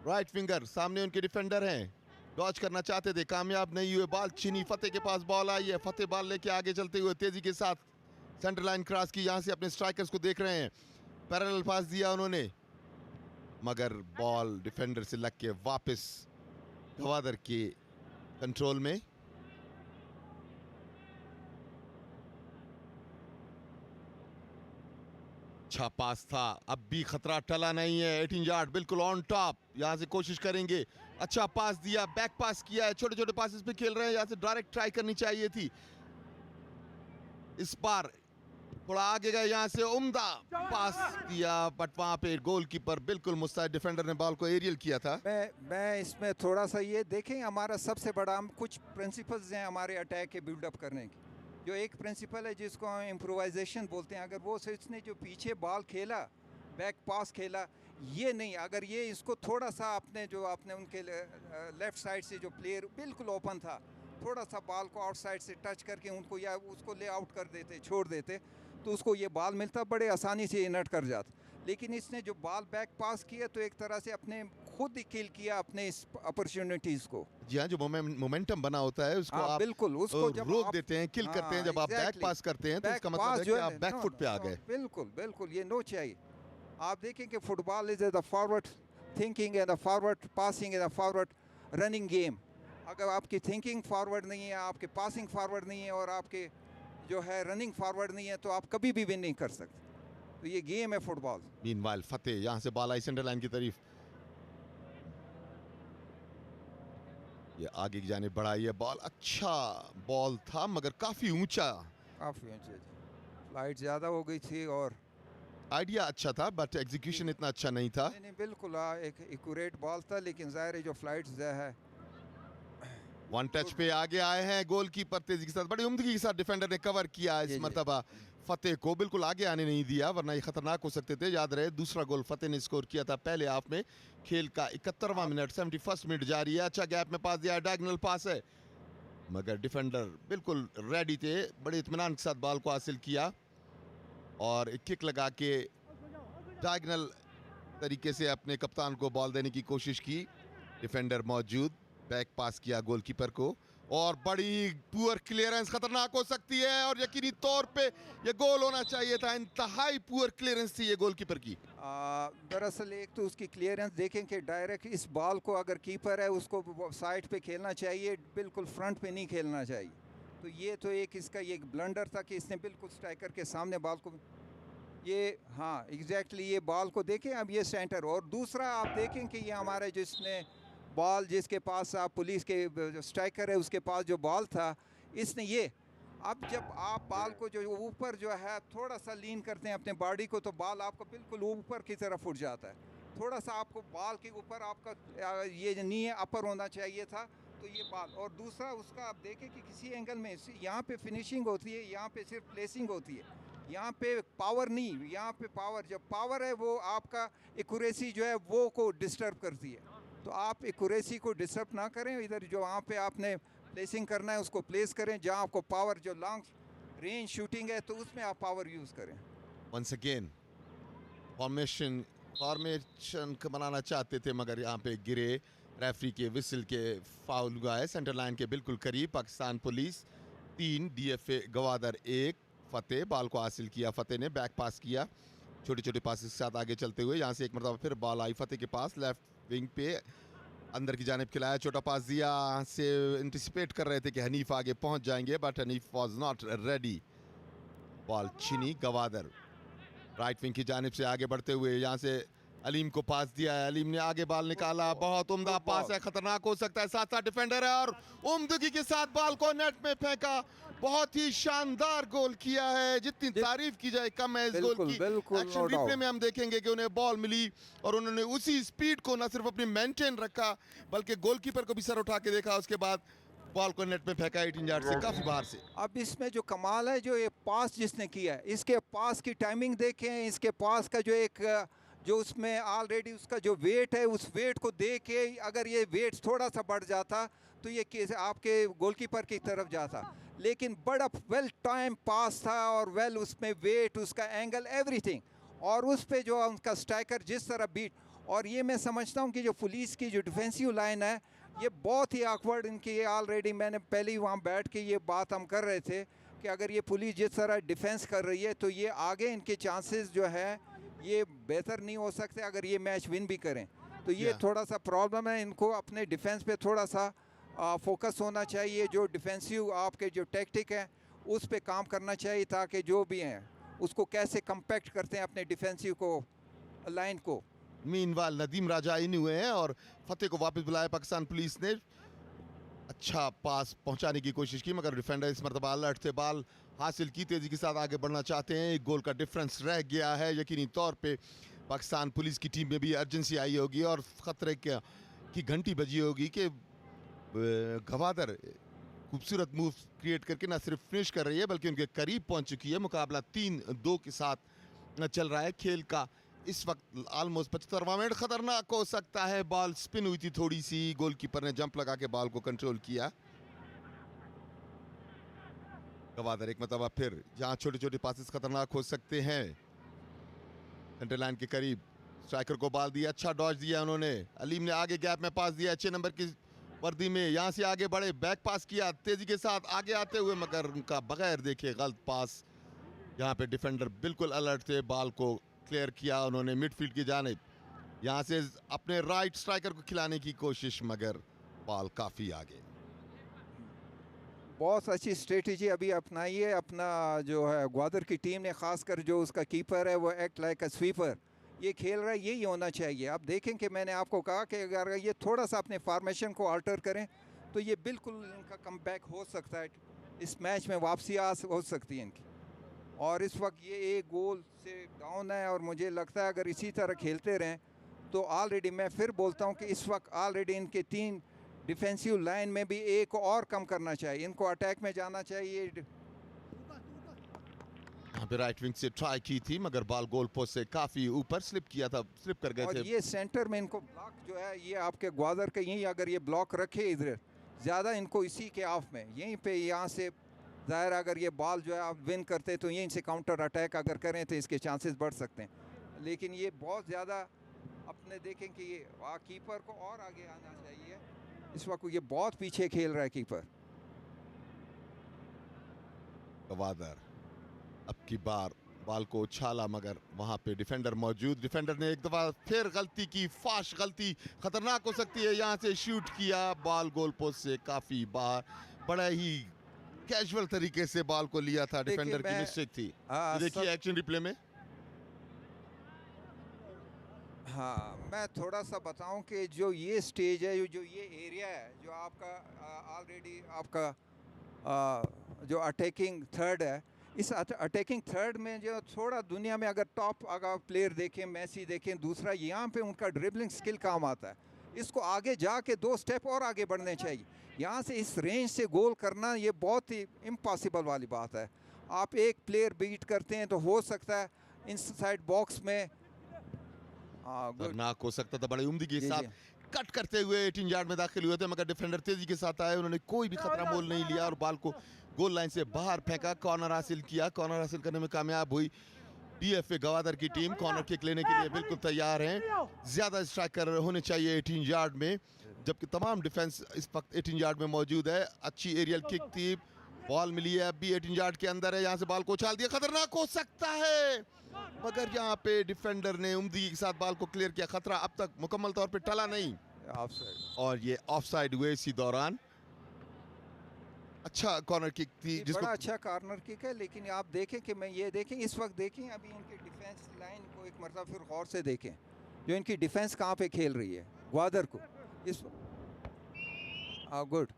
राइट विंगर, सामने उनके डिफेंडर हैं, डॉच करना चाहते थे, कामयाब नहीं हुए। बॉल चीनी फतेह के पास बॉल आई है, फतेह बॉल लेके आगे चलते हुए तेजी के साथ सेंटर लाइन क्रॉस की, यहाँ से अपने स्ट्राइकर्स को देख रहे हैं, पैरेलल पास दिया उन्होंने, मगर बॉल डिफेंडर से लग के वापस गवादर के कंट्रोल में। अच्छा पास था, अब भी खतरा टला नहीं है। 18 यार्ड बिल्कुल ऑन टॉप, यहां से कोशिश करेंगे। अच्छा पास दिया, बैक पास किया है, छोटे छोटे पासेस पे खेल रहे हैं, यहां से डायरेक्ट ट्राई करनी चाहिए थी। इस बार थोड़ा आगे गए, यहां से उम्दा पास दिया, बट वहां पे गोलकीपर बिल्कुल मुस्तैद, डिफेंडर ने बॉल को एरियल किया था। मैं इसमें थोड़ा सा ये देखें, हमारा सबसे बड़ा हम कुछ प्रिंसिपल्स हैं हमारे अटैक के बिल्डअप करने की। जो एक प्रिंसिपल है जिसको हम इम्प्रोवाइजेशन बोलते हैं, अगर वो इसने जो पीछे बॉल खेला, बैक पास खेला, ये नहीं, अगर ये इसको थोड़ा सा आपने उनके लेफ़्ट साइड से जो प्लेयर बिल्कुल ओपन था, थोड़ा सा बॉल को आउटसाइड से टच करके उनको या उसको ले आउट कर देते, छोड़ देते, तो उसको ये बॉल मिलता, बड़े आसानी से ये नट कर जाता। लेकिन इसने जो बॉल बैक पास किया तो एक तरह से अपने खुद ही किल किया अपने इस अपॉर्चुनिटीज़ को। जी हाँ, जो मोमेंटम बना होता है उसको आप बिल्कुल उसको जब रोक देते हैं, किल करते हैं। जब आप बैक पास करते हैं तो इसका मतलब है कि आप बैक फुट पे आ गए। बिल्कुल बिल्कुल, ये नो चाहिए। आप देखें कि football is the forward thinking and the forward passing and the forward running game. अगर आपकी थिंकिंग फॉरवर्ड नहीं है, आपके पासिंग फॉरवर्ड नहीं है और आपके जो है रनिंग फॉरवर्ड नहीं है, तो आप कभी भी विन नहीं कर सकते। तो ये गेम है फुटबॉल। मीनवाइल फतेह यहाँ से बॉल आई सेंटर लाइन की तरफ, ये आगे की जाने बढ़ाई है बॉल। अच्छा बॉल था मगर काफी ऊंचा, काफ़ी ऊंचे, फ्लाइट ज़्यादा हो गई थी और आइडिया अच्छा था बट एग्जीक्यूशन इतना अच्छा नहीं था। नहीं बिल्कुल एक एक्यूरेट बॉल था, लेकिन ज़ाहिर है जो फ्लाइट है। वन टच पे आगे आए हैं गोलकीपर, तेजी के साथ बड़ी उम्दगी के साथ डिफेंडर ने कवर किया। इस मर्तबा फतेह को बिल्कुल आगे आने नहीं दिया, वरना ये खतरनाक हो सकते थे। याद रहे दूसरा गोल फतेह ने स्कोर किया था पहले हाफ में। खेल का 71वां मिनट, 71 मिनट जारी है। अच्छा गैप में पास दिया, डायगोनल पास है, मगर डिफेंडर बिल्कुल रेडी थे, बड़े इत्मीनान के साथ बॉल को हासिल किया और एक किक लगा के डायगोनल तरीके से अपने कप्तान को बॉल देने की कोशिश की। डिफेंडर मौजूद, बैक पास किया गोलकीपर को और बड़ी पुअर क्लियरेंस खतरनाक हो सकती है और यकीनी तौर पे ये गोल होना चाहिए था। इंतहाई पुअर क्लियरेंस थी ये गोलकीपर की। दरअसल एक तो उसकी क्लियरेंस देखें कि डायरेक्ट इस बॉल को अगर कीपर है उसको साइड पे खेलना चाहिए, बिल्कुल फ्रंट पे नहीं खेलना चाहिए। तो ये तो एक इसका ये ब्लंडर था कि इसने बिल्कुल स्ट्राइकर के सामने बॉल को हाँ एग्जैक्टली ये बॉल को देखें। अब ये सेंटर, और दूसरा आप देखें कि ये हमारे जिसने बॉल जिसके पास आप पुलिस के जो स्ट्राइकर है उसके पास जो बॉल था, इसने ये अब जब आप बाल को जो ऊपर जो है थोड़ा सा लीन करते हैं अपने बॉडी को, तो बाल आपका बिल्कुल ऊपर की तरफ उठ जाता है। थोड़ा सा आपको बाल के ऊपर आपका ये नी अपर होना चाहिए था, तो ये बाल। और दूसरा उसका आप देखें कि किसी एंगल में यहाँ पे फिनिशिंग होती है, यहाँ पे सिर्फ प्लेसिंग होती है, यहाँ पे पावर नहीं। यहाँ पे पावर, जब पावर है वो आपका एक्यूरेसी जो है वो को डिस्टर्ब करती है। तो आप एक्यूरेसी को डिस्टर्ब ना करें, इधर जो वहाँ पे आपने प्लेसिंग करना है उसको प्लेस करें। जहाँ आपको पावर, जो लॉन्ग रेंज शूटिंग है, तो उसमें आप पावर यूज़ करें। वंस अगेन फॉर्मेशन बनाना चाहते थे मगर यहाँ पे गिरे। रेफरी के विसिल के फाउल हुआ है सेंटर लाइन के बिल्कुल करीब। Pakistan police 3, DFA Gwadar 1। फतेह बॉल को हासिल किया, फतेह ने बैक पास किया छोटे छोटे पास के साथ आगे चलते हुए। यहाँ से एक मरतबा फिर बॉल आई फतेह के पास, लेफ्ट विंग पे अंदर की जानिब खिलाया, छोटा पास दिया। से एंटिसिपेट कर रहे थे कि हनीफ आगे पहुंच जाएंगे, but Hanif was not ready. Ball छिनी गवादर राइट विंग की जानिब से आगे बढ़ते हुए, यहाँ से अलीम को पास दिया है, अलीम ने आगे बॉल निकाला, बहुत उम्दा पास है, खतरनाक हो सकता है, साथ साथ डिफेंडर है और उम्दगी के साथ बॉल को नेट में फेंका। बहुत ही शानदार गोल किया है, जितनी तारीफ की जाए कम है इस गोल की। एक्शन रिप्ले में हम देखेंगे कि उन्हें बॉल मिली और उन्होंने उसी स्पीड को न सिर्फ अपनी मेंटेन रखा बल्कि गोलकीपर को भी सर उठा के देखा, उसके बाद बॉल को नेट में फेंका 18 यार्ड से काफी बाहर से। अब इसमें जो कमाल है, जो ये पास जिसने किया है, इसके पास की टाइमिंग देखें, इसके पास का जो एक जो उसमें ऑलरेडी उसका जो वेट है, उस वेट को देख के अगर ये वेट थोड़ा सा बढ़ जाता तो ये आपके गोलकीपर की तरफ जाता। लेकिन बड़ा वेल टाइम पास था और वेल उसमें वेट, उसका एंगल, एवरीथिंग, और उस पे जो उनका स्ट्राइकर जिस तरह बीट। और ये मैं समझता हूँ कि जो पुलिस की जो डिफेंसिव लाइन है, ये बहुत ही ऑकवर्ड इनकी। ये ऑलरेडी मैंने पहले ही वहाँ बैठ के ये बात हम कर रहे थे कि अगर ये पुलिस जिस तरह डिफेंस कर रही है तो ये आगे इनके चांसेस जो है ये बेहतर नहीं हो सकते अगर ये मैच विन भी करें। तो ये थोड़ा सा प्रॉब्लम है, इनको अपने डिफेंस पे थोड़ा सा फोकस होना चाहिए। जो डिफेंसिव आपके जो टैक्टिक है उस पे काम करना चाहिए, ताकि जो भी हैं उसको कैसे कंपैक्ट करते हैं अपने डिफेंसिव को, लाइन को। मीनवाल नदीम राजा इन हुए हैं और फतेह को वापस बुलाया पाकिस्तान पुलिस ने। अच्छा पास पहुंचाने की कोशिश की मगर डिफेंडर इस मरतबा अलर्ट थे, बॉल हासिल की, तेजी के साथ आगे बढ़ना चाहते हैं। एक गोल का डिफरेंस रह गया है। यकीनी तौर पे पाकिस्तान पुलिस की टीम में भी अर्जेंसी आई होगी और खतरे की घंटी बजी होगी कि गवादर खूबसूरत मूव क्रिएट करके ना सिर्फ फिनिश कर रही है बल्कि उनके करीब पहुंच चुकी है। मुकाबला 3-2 के साथ चल रहा है। खेल का इस वक्त ऑलमोस्ट 75वां मिनट। खतरनाक हो सकता है, बॉल स्पिन हुई थी थोड़ी सी, गोलकीपर ने जंप लगा के बॉल को कंट्रोल किया। गवादर एक मतलब फिर जहां छोटे छोटे पासेस खतरनाक हो सकते हैं। सेंटर लाइन के करीब स्ट्राइकर को बॉल दिया, अच्छा डॉज दिया उन्होंने। अलीम ने आगे गैप में पास दिया 6 नंबर की वर्दी में, यहां से आगे बढ़े, बैक पास किया तेजी के साथ आगे आते हुए मगर उनका बगैर देखे गलत पास। यहाँ पे डिफेंडर बिल्कुल अलर्ट थे, बॉल को क्लियर किया उन्होंने मिडफील्ड की जानिब। यहाँ से अपने राइट स्ट्राइकर को खिलाने की कोशिश मगर बॉल काफी आगे। बहुत अच्छी स्ट्रेटजी अभी अपनाई है अपना जो है ग्वादर की टीम ने, खासकर जो उसका कीपर है वो एक्ट लाइक अ स्वीपर ये खेल रहा है। यही होना चाहिए। आप देखें कि मैंने आपको कहा कि अगर ये थोड़ा सा अपने फार्मेशन को अल्टर करें तो ये बिल्कुल इनका कमबैक हो सकता है, इस मैच में वापसी हो सकती है इनकी। और इस वक्त ये एक गोल से डाउन है और मुझे लगता है अगर इसी तरह खेलते रहें तो ऑलरेडी, मैं फिर बोलता हूँ कि इस वक्त ऑलरेडी इनके 3 डिफेंसिव लाइन में भी एक और कम करना चाहिए, इनको अटैक में जाना चाहिए। यहाँ पे राइट विंग से ट्राई की थी मगर बॉल गोल पोस्ट से काफी ऊपर स्लिप किया था, स्लिप कर गए थे। और ये सेंटर में इनको ब्लॉक जो है ये आपके ग्वादर के यहीं अगर ये ब्लॉक रखे इधर ज़्यादा इनको इसी के ऑफ में यहीं पे, यहाँ से ज़ाहिर अगर ये बॉल जो है आप विन करते तो यहीं से काउंटर अटैक अगर करें तो इसके चांसेस बढ़ सकते हैं। लेकिन ये बहुत ज़्यादा अपने देखें कि ये कीपर को और आगे आना चाहिए। इस वक्त ये बहुत पीछे खेल रहा है कीपर। गवादर अब की बार बॉल को उछाला मगर वहां पे डिफेंडर मौजूद, डिफेंडर ने एक दफा फिर गलती की, फाश गलती, खतरनाक हो सकती है। यहाँ से शूट किया, बॉल गोल पोस्ट से काफी बाहर, बड़ा ही कैजुअल तरीके से बॉल को लिया था, डिफेंडर की मिस्टेक थी। देखिए एक्शन रिप्ले में। हाँ, मैं थोड़ा सा बताऊं कि जो ये स्टेज है, जो ये एरिया है, जो आपका ऑलरेडी आपका जो अटैकिंग थर्ड है, इस अटैकिंग थर्ड में जो थोड़ा दुनिया में अगर टॉप अगर प्लेयर देखें, मेसी देखें, दूसरा यहाँ पे उनका ड्रिबलिंग स्किल काम आता है। इसको आगे जाके 2 स्टेप और आगे बढ़ने चाहिए। यहाँ से इस रेंज से गोल करना ये बहुत ही इम्पॉसिबल वाली बात है। आप एक प्लेयर बीट करते हैं तो हो सकता है इनसाइड बॉक्स में खतरनाक हो सकता था। बड़े उम्दगी के जी, साथ जी। कट करते हुए 18 यार्ड में दाखिल हुए थे, मगर डिफेंडर तेजी के साथ आए, उन्होंने कोई भी खतरा मोल नहीं लिया और बॉल को गोल लाइन से बाहर फेंका, कॉर्नर हासिल किया। कॉर्नर हासिल करने में कामयाब हुई डीएफए गवादर की टीम। कॉर्नर किक लेने के लिए बिल्कुल तैयार हैं। ज्यादा स्ट्राइकर होने चाहिए 18 यार्ड में, जबकि तमाम डिफेंस इस वक्त 18 यार्ड में मौजूद है। अच्छी एरियल किक थी, बॉल मिली है, अब भी 18 यार्ड के अंदर है। यहाँ से बॉल को उछाल दिया, खतरनाक हो सकता है, मगर यहाँ पे डिफेंडर ने उम्दगी के साथ बॉल को क्लियर किया। खतरा अब तक मुकम्मल तौर पे टला नहीं ऑफसाइड। और ये ऑफसाइड हुए इसी दौरान। अच्छा कॉर्नर किक थी ये जिसको बड़ा अच्छा कॉर्नर किक है, लेकिन आप देखें कि मैं ये देखें इस वक्त देखें अभी इनकी डिफेंस लाइन को एक मरतबा फिर गौर से देखें, जो इनकी डिफेंस कहाँ पे खेल रही है ग्वादर को इस गुड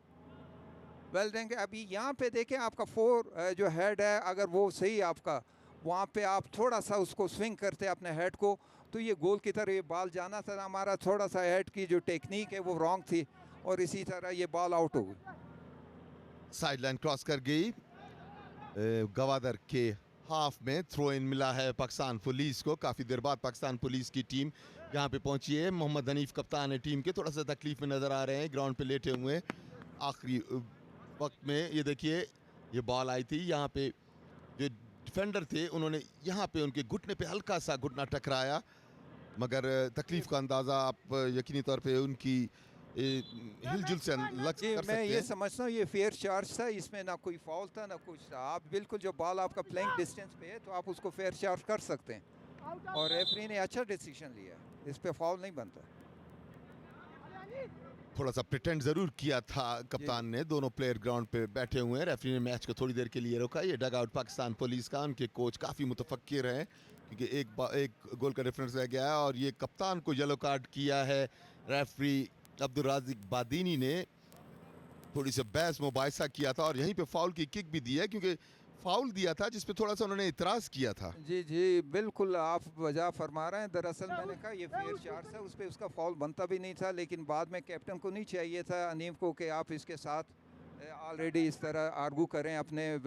वेल देंगे। अभी यहाँ पे देखें आपका 4 जो हेड है, अगर वो सही आपका वहाँ पे आप थोड़ा सा उसको स्विंग करते अपने हेड को तो ये गोल की तरह ये बॉल जाना था। हमारा थोड़ा सा हेड की जो टेक्निक है वो रॉन्ग थी और इसी तरह ये बॉल आउट हो गई। साइड लाइन क्रॉस कर गई गवादर के हाफ में। थ्रो इन मिला है पाकिस्तान पुलिस को। काफ़ी देर बाद पाकिस्तान पुलिस की टीम यहाँ पे पहुंची है। मोहम्मद हनीफ कप्तान है टीम के, थोड़ा सा तकलीफ में नज़र आ रहे हैं, ग्राउंड पे लेटे हुए। आखिरी वक्त में ये देखिए ये बॉल आई थी, यहाँ पे जो डिफेंडर थे उन्होंने यहाँ पे उनके घुटने पे हल्का सा घुटना टकराया, मगर तकलीफ का अंदाज़ा आप यकीनी तौर पे उनकी हिलजुल से लग जी कर मैं सकते ये हैं। समझता हूँ ये फेयर चार्ज था, इसमें ना कोई फाउल था ना कुछ था। आप बिल्कुल जो बॉल आपका प्लेइंग डिस्टेंस पे है तो आप उसको फेयर चार्ज कर सकते हैं और रेफरी ने अच्छा डिसीजन लिया है, इस पे फाउल नहीं बनता। थोड़ा सा प्रिटेंड जरूर किया था कप्तान ने। दोनों प्लेयर ग्राउंड पे बैठे हुए हैं, रेफरी ने मैच को थोड़ी देर के लिए रोका। ये डग आउट पाकिस्तान पुलिस का, उनके कोच काफ़ी मुतफक्किर हैं क्योंकि एक गोल का डिफरेंस रह गया है और ये कप्तान को येलो कार्ड किया है रेफरी अब्दुल राज़िक बादीनी ने। थोड़ी सी बहस मुबाहिसा किया था और यहीं पे फाउल की किक भी दी है, क्योंकि फाउल दिया था जिस पे थोड़ा सा उन्होंने इतराज़ किया था। जी जी बिल्कुल आप वजह फरमा रहे हैं। दरअसल मैंने कहा ये फेयर चार्ज है, उस पर उसका फाउल बनता भी नहीं था, लेकिन बाद में कैप्टन को नहीं चाहिए था अनीफ को कि आप इसके साथ ऑलरेडी इस तरह आर्गू करें अपने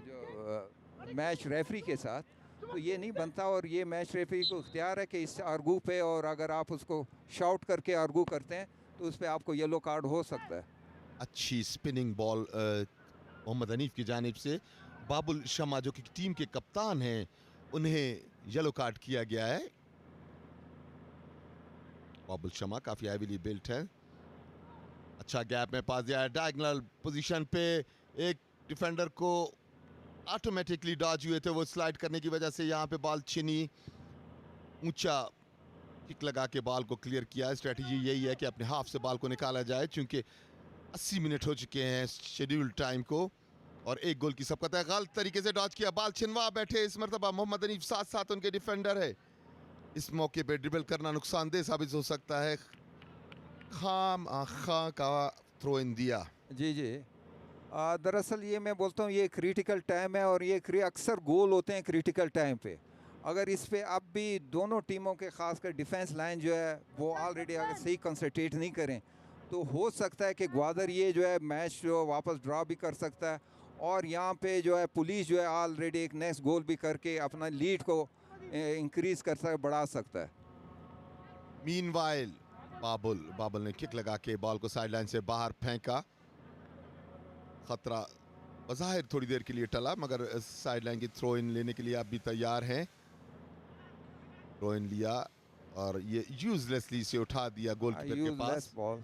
जो मैच रेफरी के साथ, तो ये नहीं बनता। और ये मैच रेफरी को इख्तियार है कि इस आर्गू पे, और अगर आप उसको शाउट करके आर्गू करते हैं तो उस पर आपको येलो कार्ड हो सकता है। अच्छी स्पिनिंग बॉल मोहम्मद हनीफ की जानिब से। बाबुल शमा जो कि टीम के कप्तान हैं, उन्हें येलो कार्ड किया गया है। बाबुल शमा काफी हैवीली बिल्ट है। अच्छा गैप में पास दिया है, डायगोनल पोजीशन पे एक डिफेंडर को ऑटोमेटिकली डॉज हुए थे, वो स्लाइड करने की वजह से यहाँ पे बॉल छिनी। ऊंचा किक लगा के बॉल को क्लियर किया। स्ट्रेटजी यही है कि अपने हाफ से बॉल को निकाला जाए, चूंकि 80 मिनट हो चुके हैं शेड्यूल टाइम को और एक गोल की सबकत है। गलत तरीके से डॉज किया, बॉल छिनवा बैठे इस मरतबा मोहम्मद हनीफ, साथ साथ उनके डिफेंडर है। इस मौके पे ड्रिबल करना नुकसानदेह साबित हो सकता है। खाम आखा का थ्रो इन दिया। जी जी दरअसल ये मैं बोलता हूँ ये क्रिटिकल टाइम है और ये अक्सर गोल होते हैं क्रिटिकल टाइम पे। अगर इस पे अब भी दोनों टीमों के खासकर डिफेंस लाइन जो है वो ऑलरेडी अगर सही कंसंट्रेट नहीं करें तो हो सकता है कि ग्वादर ये जो है मैच जो वापस ड्रॉ भी कर सकता है। और यहाँ पे जो है पुलिस जो है ऑलरेडी एक नेक्स्ट गोल भी करके अपना लीड को इंक्रीज कर सकता, बढ़ा सकता है। मीनवाइल बाबुल ने किक लगा के बॉल को साइडलाइन से बाहर फेंका। खतरा बज़ाहिर थोड़ी देर के लिए टला, मगर साइडलाइन की थ्रो इन लेने के लिए आप भी तैयार हैं। थ्रो इन लिया और ये यूजलेसली से उठा दिया गोलकीपर के पास। बॉल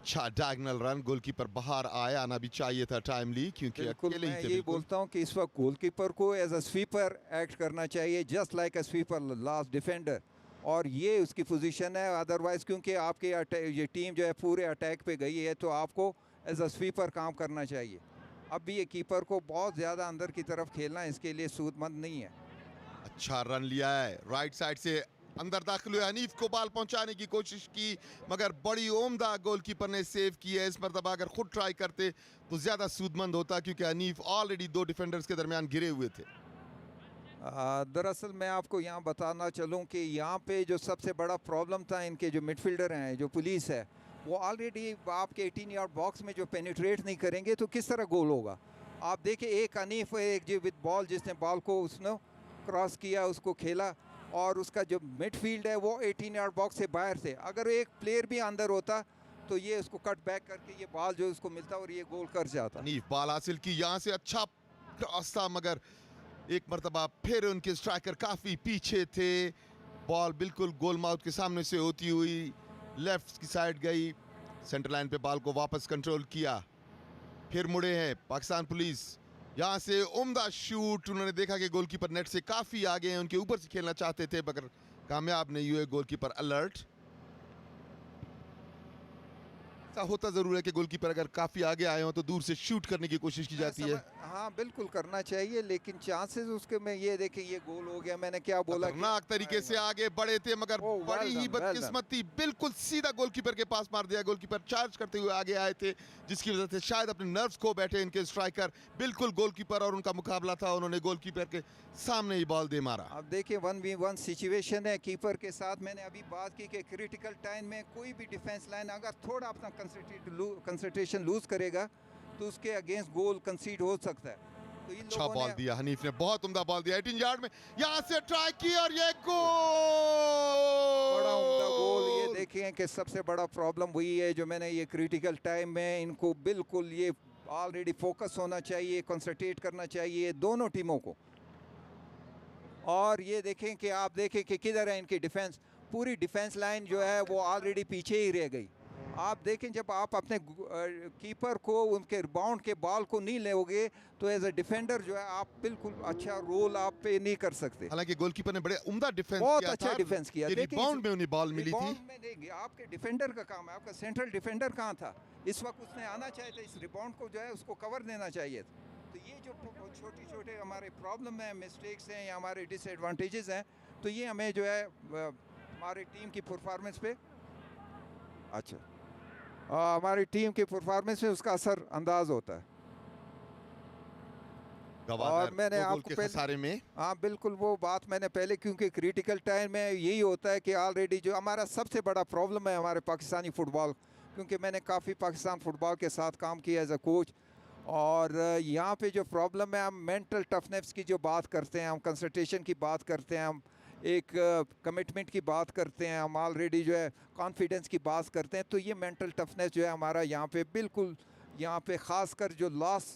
अच्छा डायगोनल रन, गोलकीपर बाहर आया, आना भी चाहिए था टाइमली, क्योंकि बिल्कुल अकेले ही मैं थे। यही बिल्कुल बोलता हूँ कि इस वक्त गोलकीपर को एज अ स्वीपर एक्ट करना चाहिए, जस्ट लाइक अ स्वीपर लास्ट डिफेंडर, और ये उसकी पोजीशन है। अदरवाइज क्योंकि आपकी ये टीम जो है पूरे अटैक पे गई है तो आपको एज अ स्वीपर काम करना चाहिए। अब भी ये कीपर को बहुत ज़्यादा अंदर की तरफ खेलना इसके लिए सूदमंद नहीं है। अच्छा रन लिया है, राइट साइड से अंदर दाखिल हुए, हनीफ को बॉल पहुंचाने की कोशिश की मगर बड़ी उम्दा गोलकीपर ने सेव की है। इस मरतबा अगर खुद ट्राई करते तो ज्यादा सूदमंद होता क्योंकि हनीफ ऑलरेडी 2 डिफेंडर्स के दरमियान घिरे हुए थे। दरअसल मैं आपको यहाँ बताना चलूँ कि यहाँ पे जो सबसे बड़ा प्रॉब्लम था इनके जो मिडफील्डर हैं, जो पुलिस है, वो ऑलरेडी आपके 18 यार्ड बॉक्स में जो पेनिट्रेट नहीं करेंगे तो किस तरह गोल होगा। आप देखें एक हनीफ एक जो विद बॉल जिसने बॉल को उसने क्रॉस किया, उसको खेला और उसका जो मिडफील्ड है वो 18 यार्ड बॉक्स से बाहर से, अगर एक प्लेयर भी अंदर होता तो ये उसको कट बैक करके ये बॉल जो उसको मिलता और ये गोल कर जाता। हनीफ बॉल हासिल की, यहाँ से अच्छा क्रॉस था मगर एक मरतबा फिर उनके स्ट्राइकर काफी पीछे थे। बॉल बिल्कुल गोल माउथ के सामने से होती हुई लेफ्ट की साइड गई, सेंटर लाइन पे बॉल को वापस कंट्रोल किया, फिर मुड़े हैं पाकिस्तान पुलिस। यहाँ से उम्दा शूट, उन्होंने देखा कि गोलकीपर नेट से काफी आगे हैं, उनके ऊपर से खेलना चाहते थे मगर कामयाब नहीं हुए। Goalkeeper alert. ऐसा होता जरूर है कि गोलकीपर अगर काफी आगे आए हो तो दूर से शूट करने की कोशिश की जाती है। हाँ बिल्कुल करना चाहिए, लेकिन चांसेस उसके में ये देखें ये गोल हो गया। मैंने क्या बोला, खतरनाक तरीके से आगे बढ़े थे मगर बड़ी ही बदकिस्मत थी, बिल्कुल सीधा गोलकीपर के पास मार दिया। गोलकीपर चार्ज करते हुए आगे आए थे जिसकी वजह से शायद अपने नर्व्स खो बैठे इनके स्ट्राइकर। बिल्कुल गोलकीपर और उनका मुकाबला था, उन्होंने गोलकीपर के सामने ही बॉल दे मारा। अब देखिए 1v1 सिचुएशन है कीपर के साथ। मैंने अभी बात की कि क्रिटिकल टाइम में कोई भी डिफेंस लाइन अगर थोड़ा अपना कंसंट्रेशन लूज करेगा तो उसके अगेंस्ट गोल कंसीड हो सकता है। तो इन अच्छा लोगों बॉल ने दिया, हनीफ ने बहुत उम्दा बॉल दिया 18 यार्ड में, यहाँ से ट्राई की और ये बड़ा उम्दा गोल। ये गोल। देखें कि सबसे बड़ा प्रॉब्लम वही है जो मैंने ये क्रिटिकल टाइम में इनको बिल्कुल ये ऑलरेडी फोकस होना चाहिए, कंसंट्रेट करना चाहिए दोनों टीमों को। और ये देखें कि आप देखें कि किधर है इनकी डिफेंस, पूरी डिफेंस लाइन जो है वो ऑलरेडी पीछे ही रह गई। आप देखें जब आप अपने कीपर को उनके बाउंड के बॉल को नहीं लोगे तो एज अ डिफेंडर जो है आप बिल्कुल अच्छा रोल आप पे नहीं कर सकते। हालांकि गोलकीपर ने बड़े उम्दा डिफेंस बहुत किया अच्छा था, डिफेंस किया। रिबाउंड में उन्हें बॉल मिली थी। आपके डिफेंडर का काम है, आपका सेंट्रल डिफेंडर कहाँ था इस वक्त, उसने आना चाहिए था, इस रिबाउंड को जो है उसको कवर देना चाहिए था। तो ये जो छोटे छोटे हमारे प्रॉब्लम है, मिस्टेक्स हैं या हमारे डिसएडवांटेजेस हैं, तो ये हमें जो है हमारी टीम की परफॉर्मेंस पे हमारी टीम की परफॉर्मेंस में उसका असर अंदाज होता है। और मैंने आपको खसारे में हाँ बिल्कुल वो बात मैंने पहले, क्योंकि क्रिटिकल टाइम में यही होता है कि ऑलरेडी जो हमारा सबसे बड़ा प्रॉब्लम है हमारे पाकिस्तानी फ़ुटबॉल, क्योंकि मैंने काफ़ी पाकिस्तान फ़ुटबॉल के साथ काम किया एज अ कोच, और यहाँ पे जो प्रॉब्लम है, हम मेंटल टफनेस की जो बात करते हैं, हम कंसंट्रेशन की बात करते हैं, हम एक कमिटमेंट की बात करते हैं, हम ऑलरेडी जो है कॉन्फिडेंस की बात करते हैं, तो ये मेंटल टफनेस जो है हमारा यहाँ पे बिल्कुल, यहाँ पे ख़ासकर जो लास्ट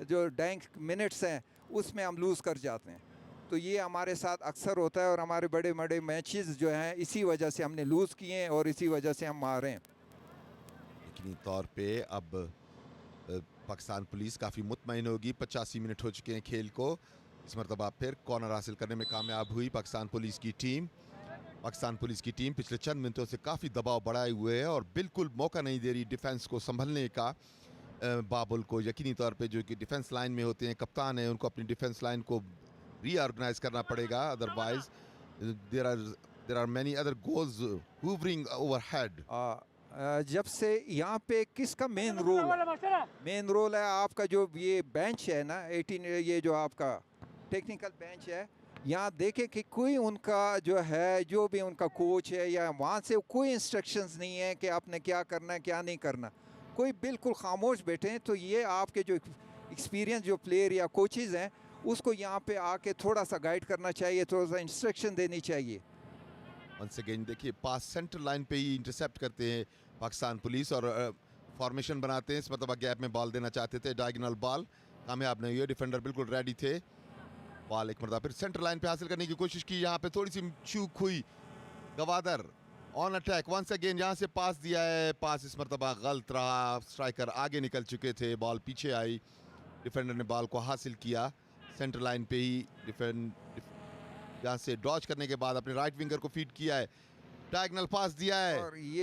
जो डैंक मिनट्स हैं उसमें हम लूज़ कर जाते हैं। तो ये हमारे साथ अक्सर होता है और हमारे बड़े बड़े मैचेस जो हैं इसी वजह से हमने लूज़ किए हैं और इसी वजह से हम हारे हैं। यकीनी तौर पे अब पाकिस्तान पुलिस काफ़ी मुतमईन होगी। 85 मिनट हो चुके हैं खेल को। इस मरतबा फिर कॉर्नर हासिल करने में कामयाब हुई पाकिस्तान पुलिस की टीम। पाकिस्तान पुलिस की टीम पिछले चंद मिनटों से काफ़ी दबाव बढ़ाए हुए है और बिल्कुल मौका नहीं दे रही डिफेंस को संभलने का। बाबुल को यकीनी तौर पे जो कि डिफेंस लाइन में होते हैं, कप्तान है, उनको अपनी डिफेंस लाइन को रीऑर्गेनाइज करना पड़ेगा, otherwise there are many other goals hovering overhead. जब से यहाँ पे किसका मेन रोल है आपका जो ये बेंच है ना 18, ये जो आपका टेक्निकल बेंच है, यहाँ देखे कि कोई उनका जो है, जो भी उनका कोच है या वहाँ से कोई इंस्ट्रक्शंस नहीं है कि आपने क्या करना है क्या नहीं करना, कोई बिल्कुल खामोश बैठे हैं। तो ये आपके जो एक्सपीरियंस जो प्लेयर या कोचेज़ हैं उसको यहाँ पे आके थोड़ा सा गाइड करना चाहिए, थोड़ा सा इंस्ट्रक्शन देनी चाहिए। वंस अगेन देखिए पास सेंटर लाइन पे ही इंटरसेप्ट करते हैं पाकिस्तान पुलिस और फॉर्मेशन बनाते हैं। इस मतलब गैप में बॉल देना चाहते थे, डायगोनल बॉल कामयाब नहीं हुई। डिफेंडर बिल्कुल रेडी थे, बॉल एक मरतबा फिर सेंटर लाइन पे हासिल करने की कोशिश की, यहाँ पे थोड़ी सी चूक हुई। Gwadar on attack once again, यहाँ से पास दिया है, पास इस मरतबा गलत रहा, स्ट्राइकर आगे निकल चुके थे, बॉल पीछे आई, डिफेंडर ने बॉल को हासिल किया सेंटर लाइन पे ही। डिफेंड यहाँ से डॉज करने के बाद अपने राइट विंगर को फीड किया है, डायगोनल पास दिया है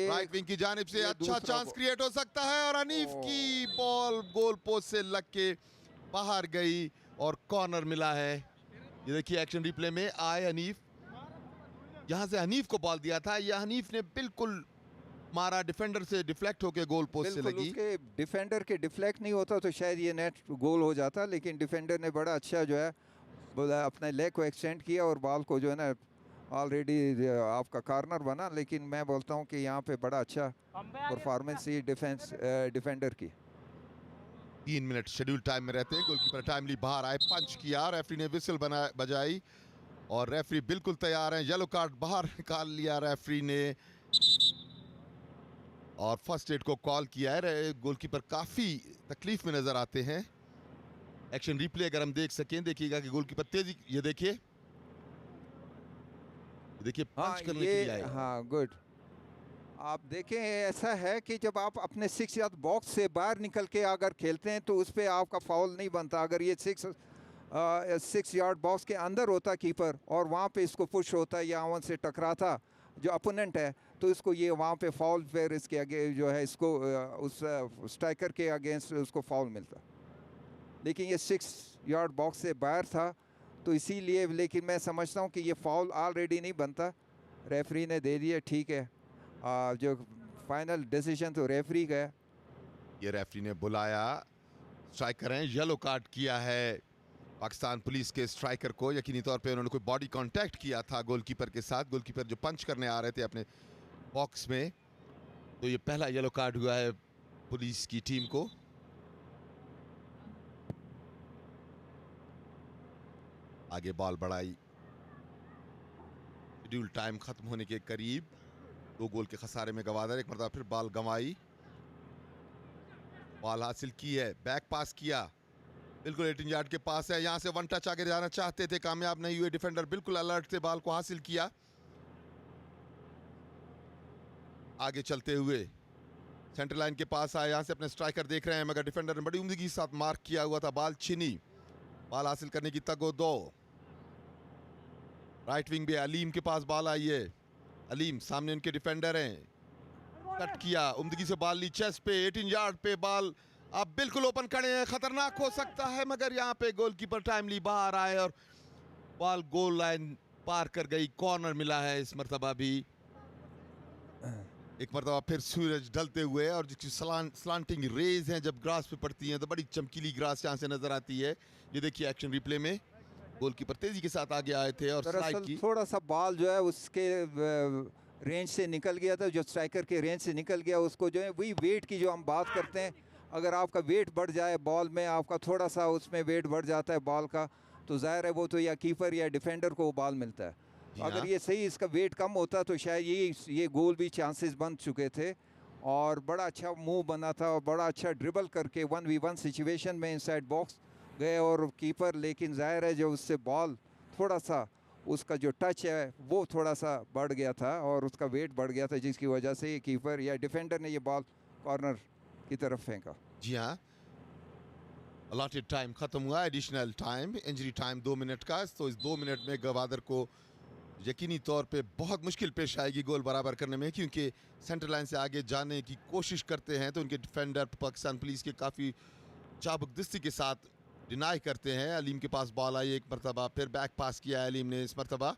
राइट विंग की जानिब से, अच्छा चांस क्रिएट हो सकता है और हनीफ की बॉल गोल पोस्ट से लग के बाहर गई और कॉर्नर मिला है। ये देखिए एक्शन रिप्ले में आए हनीफ, यहां से हनीफ को बॉल दिया था, यह हनीफ ने बिल्कुल मारा, डिफेंडर से डिफ्लेक्ट होकर गोल पोस्ट से बिल्कुल लगी। उसके डिफेंडर के डिफ्लेक्ट नहीं होता तो शायद ये नेट गोल हो जाता, लेकिन डिफेंडर ने बड़ा अच्छा जो है अपने लेग को एक्सटेंड किया और बॉल को जो है ना ऑलरेडी आपका कॉर्नर बना। लेकिन मैं बोलता हूँ कि यहाँ पे बड़ा अच्छा परफॉर्मेंस ये डिफेंडर की। 3 मिनट शेड्यूल टाइम में रहते हैं, गोलकीपर टाइमली बाहर आए, पंच किया, रेफरी ने विसल बजाई और रेफरी बिल्कुल तैयार है। येलो कार्ड बाहर निकाल लिया रेफरी ने और फर्स्ट एड को कॉल किया है। गोलकीपर काफी तकलीफ में नजर आते हैं। एक्शन रिप्ले अगर हम देख सकें, देखिएगा कि गोलकीपर तेजी, ये देखिए पंच करने के लिए आए। हाँ गुड। आप देखें ऐसा है कि जब आप अपने 6 यार्ड बॉक्स से बाहर निकल के अगर खेलते हैं तो उस पर आपका फाउल नहीं बनता। अगर ये 6 यार्ड बॉक्स के अंदर होता कीपर और वहाँ पे इसको पुश होता या वहाँ से टकराता जो अपोनेंट है, तो इसको ये वहाँ पे फाउल फिर इसके आगे जो है इसको उस स्ट्राइकर के अगेंस्ट उसको फाउल मिलता। लेकिन ये 6 यार्ड बॉक्स से बाहर था तो इसीलिए, लेकिन मैं समझता हूँ कि ये फाउल ऑलरेडी नहीं बनता, रेफरी ने दे दिया, ठीक है। जो फाइनल डिसीजन तो रेफरी का है। ये रेफरी ने बुलाया, स्ट्राइकर हैं, येलो कार्ड किया है पाकिस्तान पुलिस के स्ट्राइकर को। यकीनी तौर पे उन्होंने कोई बॉडी कांटेक्ट किया था गोलकीपर के साथ, गोलकीपर जो पंच करने आ रहे थे अपने बॉक्स में, तो ये पहला येलो कार्ड हुआ है पुलिस की टीम को। आगे बॉल बढ़ाई, शेड्यूल टाइम खत्म होने के करीब, 2 गोल के खसारे में गवादर, एक मरतबा फिर बॉल गंवाई, बॉल हासिल की है, बैक पास किया, बिल्कुल 18 यार्ड के पास है, यहां से वन टच आगे जाना चाहते थे, कामयाब नहीं हुए, डिफेंडर बिल्कुल अलर्ट थे, बॉल को हासिल किया। आगे चलते हुए सेंटर लाइन के पास आए, यहां से अपने स्ट्राइकर देख रहे हैं, मगर डिफेंडर ने बड़ी उम्दगी के साथ मार्क किया हुआ था, बॉल छिनी, बॉल हासिल करने की तगो दो। राइट विंग पे अलीम के पास बॉल आई है, अलीम सामने उनके डिफेंडर हैं, कट किया, उम्दगी से बॉल ली चेस्ट पे, 18 यार्ड पे बॉल, अब बिल्कुल ओपन खड़े हैं, खतरनाक हो सकता है, मगर यहाँ पे गोलकीपर टाइमली बाहर आए और बॉल गोल लाइन पार कर गई, कॉर्नर मिला है इस मरतबा भी। एक मरतबा फिर सूरज ढलते हुए और जिसकी स्लांटिंग रेज हैं जब ग्रास पे पड़ती हैं तो बड़ी चमकीली ग्रास यहाँ से नजर आती है। ये देखिए एक्शन रिप्ले में गोलकीपर तेजी के साथ आगे आए थे और स्लाइड की, थोड़ा सा बॉल जो है उसके रेंज से निकल गया था, जो स्ट्राइकर के रेंज से निकल गया, उसको जो है वही वेट की जो हम बात करते हैं, अगर आपका वेट बढ़ जाए बॉल में, आपका थोड़ा सा उसमें वेट बढ़ जाता है बॉल का, तो ज़ाहिर है वो तो या कीपर या डिफेंडर को बॉल मिलता है। अगर ये सही इसका वेट कम होता तो शायद ये गोल भी चांसेस बन चुके थे। और बड़ा अच्छा मूव बना था और बड़ा अच्छा ड्रिबल करके 1v1 सिचुएशन में इनसाइड बॉक्स गए और कीपर, लेकिन ज़ाहिर है जो उससे बॉल थोड़ा सा उसका जो टच है वो थोड़ा सा बढ़ गया था और उसका वेट बढ़ गया था, जिसकी वजह से ये कीपर या डिफेंडर ने ये बॉल कॉर्नर की तरफ फेंका। जी हाँ, अलॉटेड टाइम खत्म हुआ, additional time, injury time 2 minute का, तो इस 2 मिनट में गवादर को यकीनी तौर पे बहुत मुश्किल पेश आएगी गोल बराबर करने में, क्योंकि सेंटर लाइन से आगे जाने की कोशिश करते हैं तो उनके डिफेंडर पाकिस्तान पुलिस के काफ़ी चाबुकदस्ती के साथ डिनाई करते हैं। अलीम के पास बॉल आई एक मरतबा, फिर बैक पास किया है अलीम ने, इस मरतबा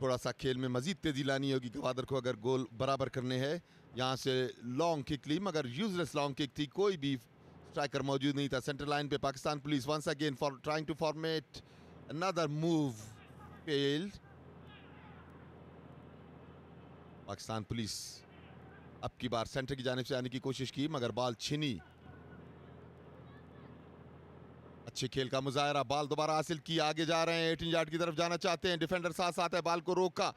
थोड़ा सा खेल में मजीद तेजी लानी होगी गवादर को अगर गोल बराबर करने हैं। यहाँ से लॉन्ग किक ली, मगर यूजलेस लॉन्ग किक थी, कोई भी स्ट्राइकर मौजूद नहीं था सेंटर लाइन पे। Pakistan police once again for trying to format another move, failed. Pakistan police अब की बार सेंटर की जानिब से आने की कोशिश की, मगर बॉल छिनी। अच्छे खेल का मुजाहरा, बॉल दोबारा हासिल की, आगे जा रहे हैं, 18 यार्ड की तरफ जाना चाहते हैं, डिफेंडर साथ साथ है, बॉल को रोका,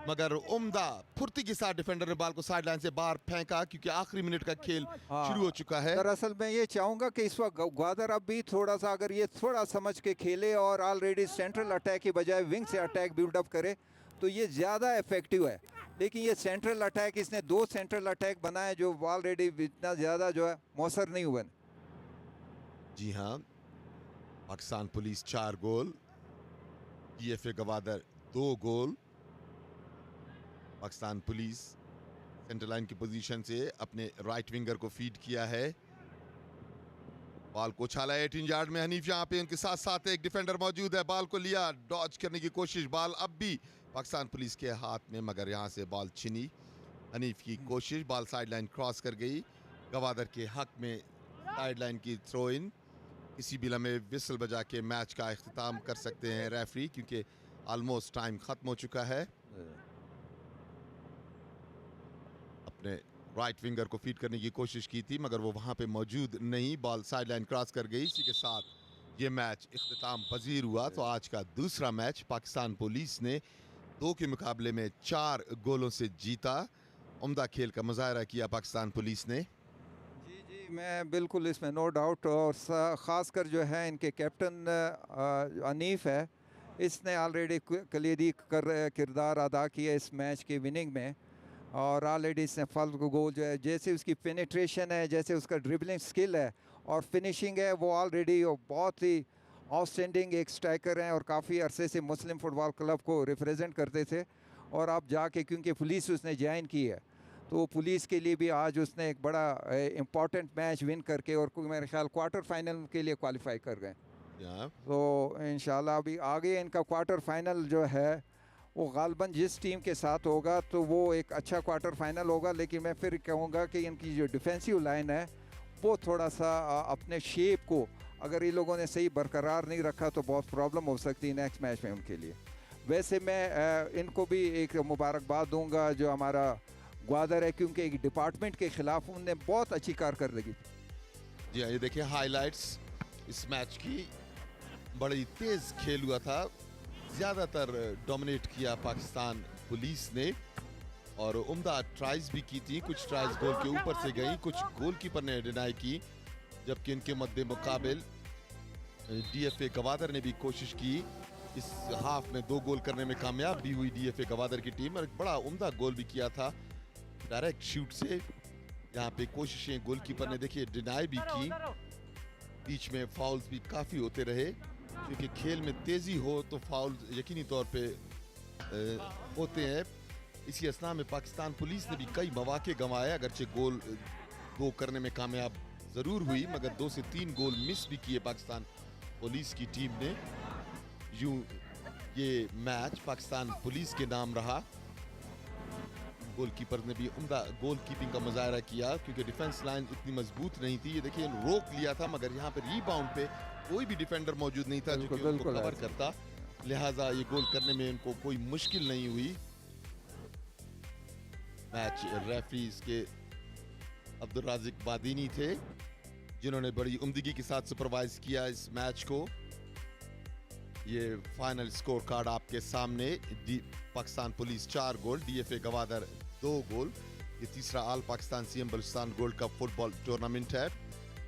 मगर उम्दा फुर्ती के साथ डिफेंडर ने बॉल को साइड लाइन से बाहर फेंका, क्योंकि आखिरी मिनट का खेल शुरू हो चुका है। दरअसल मैं ये चाहूंगा कि इस वक्त ग्वादर अब भी थोड़ा सा अगर ये थोड़ा समझ के खेले और ऑलरेडी सेंट्रल अटैक की बजाय विंग से अटैक बिल्डअप करे तो ये ज़्यादा इफेक्टिव है। लेकिन ये सेंट्रल अटैक, इसने 2 सेंट्रल अटैक बनाए जो ऑलरेडी इतना ज़्यादा जो है मौसर नहीं हुए। जी हाँ, पाकिस्तान पुलिस 4 गोल, पीएफए गवादर 2 गोल। पाकिस्तान पुलिस सेंटर लाइन की पोजीशन से अपने राइट विंगर को फीड किया है, बॉल को उछाला 18 यार्ड में हनीफ, यहाँ पे उनके साथ साथ एक डिफेंडर मौजूद है। बॉल को लिया, डॉज करने की कोशिश, बॉल अब भी पाकिस्तान पुलिस के हाथ में, मगर यहाँ से बॉल छिनी। हनीफ की कोशिश, बॉल साइड लाइन क्रॉस कर गई। गवादर के हक में साइड लाइन की थ्रो इन। किसी भी लम्हे विसल बजा के मैच का इख्तिताम कर सकते हैं रेफरी, क्योंकि ऑलमोस्ट टाइम खत्म हो चुका है। अपने राइट विंगर को फीड करने की कोशिश की थी, मगर वो वहां पे मौजूद नहीं। बॉल साइड लाइन क्रॉस कर गई। इसी के साथ ये मैच इख्तिताम पजीर हुआ। तो आज का दूसरा मैच पाकिस्तान पुलिस ने 2 के मुकाबले में 4 गोलों से जीता। उम्दा खेल का मुजाहरा किया पाकिस्तान पुलिस ने। जी मैं बिल्कुल इसमें नो डाउट, और ख़ासकर जो है इनके कैप्टन अनीफ है, इसने ऑलरेडी कलीदी किरदार अदा किया इस मैच की विनिंग में। और ऑलरेडी इसने फल गोल जो है, जैसे उसकी पेनिट्रेशन है, जैसे उसका ड्रिबलिंग स्किल है और फिनिशिंग है, वो ऑलरेडी बहुत ही आउटस्टैंडिंग एक स्ट्राइकर हैं और काफ़ी अरसे से मुस्लिम फुटबॉल क्लब को रिप्रेजेंट करते थे। और अब जाके क्योंकि पुलिस उसने ज्वाइन की है, तो पुलिस के लिए भी आज उसने एक बड़ा इम्पॉर्टेंट मैच विन करके और मेरे ख्याल क्वार्टर फाइनल के लिए क्वालिफाई कर गए। तो इंशाल्लाह अभी आगे इनका क्वार्टर फाइनल जो है वो गालबन जिस टीम के साथ होगा तो वो एक अच्छा क्वार्टर फाइनल होगा। लेकिन मैं फिर कहूँगा कि इनकी जो डिफेंसिव लाइन है वो थोड़ा सा अपने शेप को अगर ये लोगों ने सही बरकरार नहीं रखा तो बहुत प्रॉब्लम हो सकती है नेक्स्ट मैच में उनके लिए। वैसे मैं इनको भी एक मुबारकबाद दूंगा जो हमारा ग्वादर है, क्योंकि एक डिपार्टमेंट के खिलाफ उनने बहुत अच्छी कारकर्दगी। जी हाँ, ये देखिए हाइलाइट्स इस मैच की। बड़ी तेज खेल हुआ था, ज़्यादातर डोमिनेट किया पाकिस्तान पुलिस ने और उम्दा ट्राइज भी की थी। कुछ ट्राइज गोल के ऊपर से गई, कुछ गोलकीपर ने डिनाई की, जबकि इनके मद्दे मुकाबिल डीएफए गवादर ने भी कोशिश की। इस हाफ में 2 गोल करने में कामयाब भी हुई डीएफए गवादर की टीम, और एक बड़ा उम्दा गोल भी किया था डायरेक्ट शूट से। यहाँ पे कोशिशें गोलकीपर ने देखिए डिनाई भी की। बीच में फाउल्स भी काफ़ी होते रहे, क्योंकि खेल में तेज़ी हो तो फाउल यकीनी तौर पे होते हैं। इसी असना में पाकिस्तान पुलिस ने भी कई मौके गंवाए, अगरचे गोल 2 करने में कामयाब ज़रूर हुई, मगर 2 से 3 गोल मिस भी किए पाकिस्तान पुलिस की टीम ने। यूं ये मैच पाकिस्तान पुलिस के नाम रहा। गोलकीपर ने भी उम्दा गोल कीपिंग का मुजाहरा किया, क्योंकि डिफेंस लाइन इतनी मजबूत नहीं थी। ये देखिए रोक लिया था, मगर यहाँ पे रीबाउंड पे कोई भी डिफेंडर मौजूद नहीं था जो कि उनको कवर करता, लिहाजा ये गोल करने में इनको कोई मुश्किल नहीं हुई। मैच रेफरीज के अब्दुल राजिक बादीनी थे, जिन्होंने बड़ी उम्दगी के साथ सुपरवाइज किया इस मैच को। ये फाइनल स्कोर कार्ड आपके सामने। पाकिस्तान पुलिस 4 गोल, डीएफए गवादर 2 गोल। ये तीसरा all Pakistan CM Balochistan gold cup football tournament है।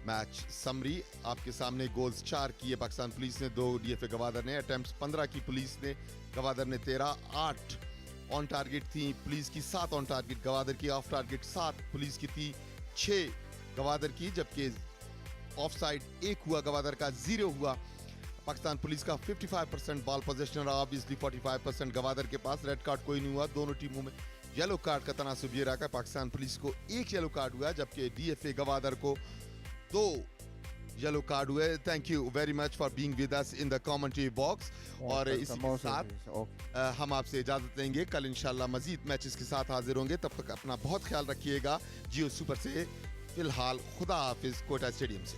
मैच समरी आपके सामने। गोल्स 4 किए पाकिस्तान पुलिस ने, 2 डीएफए गवादर ने। अटेम्प्ट्स 15 की पुलिस ने, गवादर ने 13। 8 ऑन टारगेट थी पुलिस की, 7 ऑन टारगेट गवादर की। ऑफ टारगेट 7 पुलिस की थी, 6 गवादर की, जबकि ऑफ साइड 1 हुआ गवादर का, 0 हुआ पाकिस्तान पुलिस का। 55% बॉल पोजीशन रहा, ऑब्वियसली 45% गवादर के पास। रेड कार्ड कोई नहीं हुआ। दोनों टीमों में येलो कार्ड का तनासुब ये रहा। पाकिस्तान पुलिस को 1 येलो कार्ड हुआ, जबकि डीएफए गवादर को 2 येलो कार्ड हुए। Thank you very much for being with us in the commentary box. और इसी के साथ हम आपसे इजाजत लेंगे। कल इंशाल्लाह मजीद मैचेस के साथ हाजिर होंगे। तब तक अपना बहुत ख्याल रखिएगा। जियो सुपर से फिलहाल खुदा हाफिज, कोटा स्टेडियम से।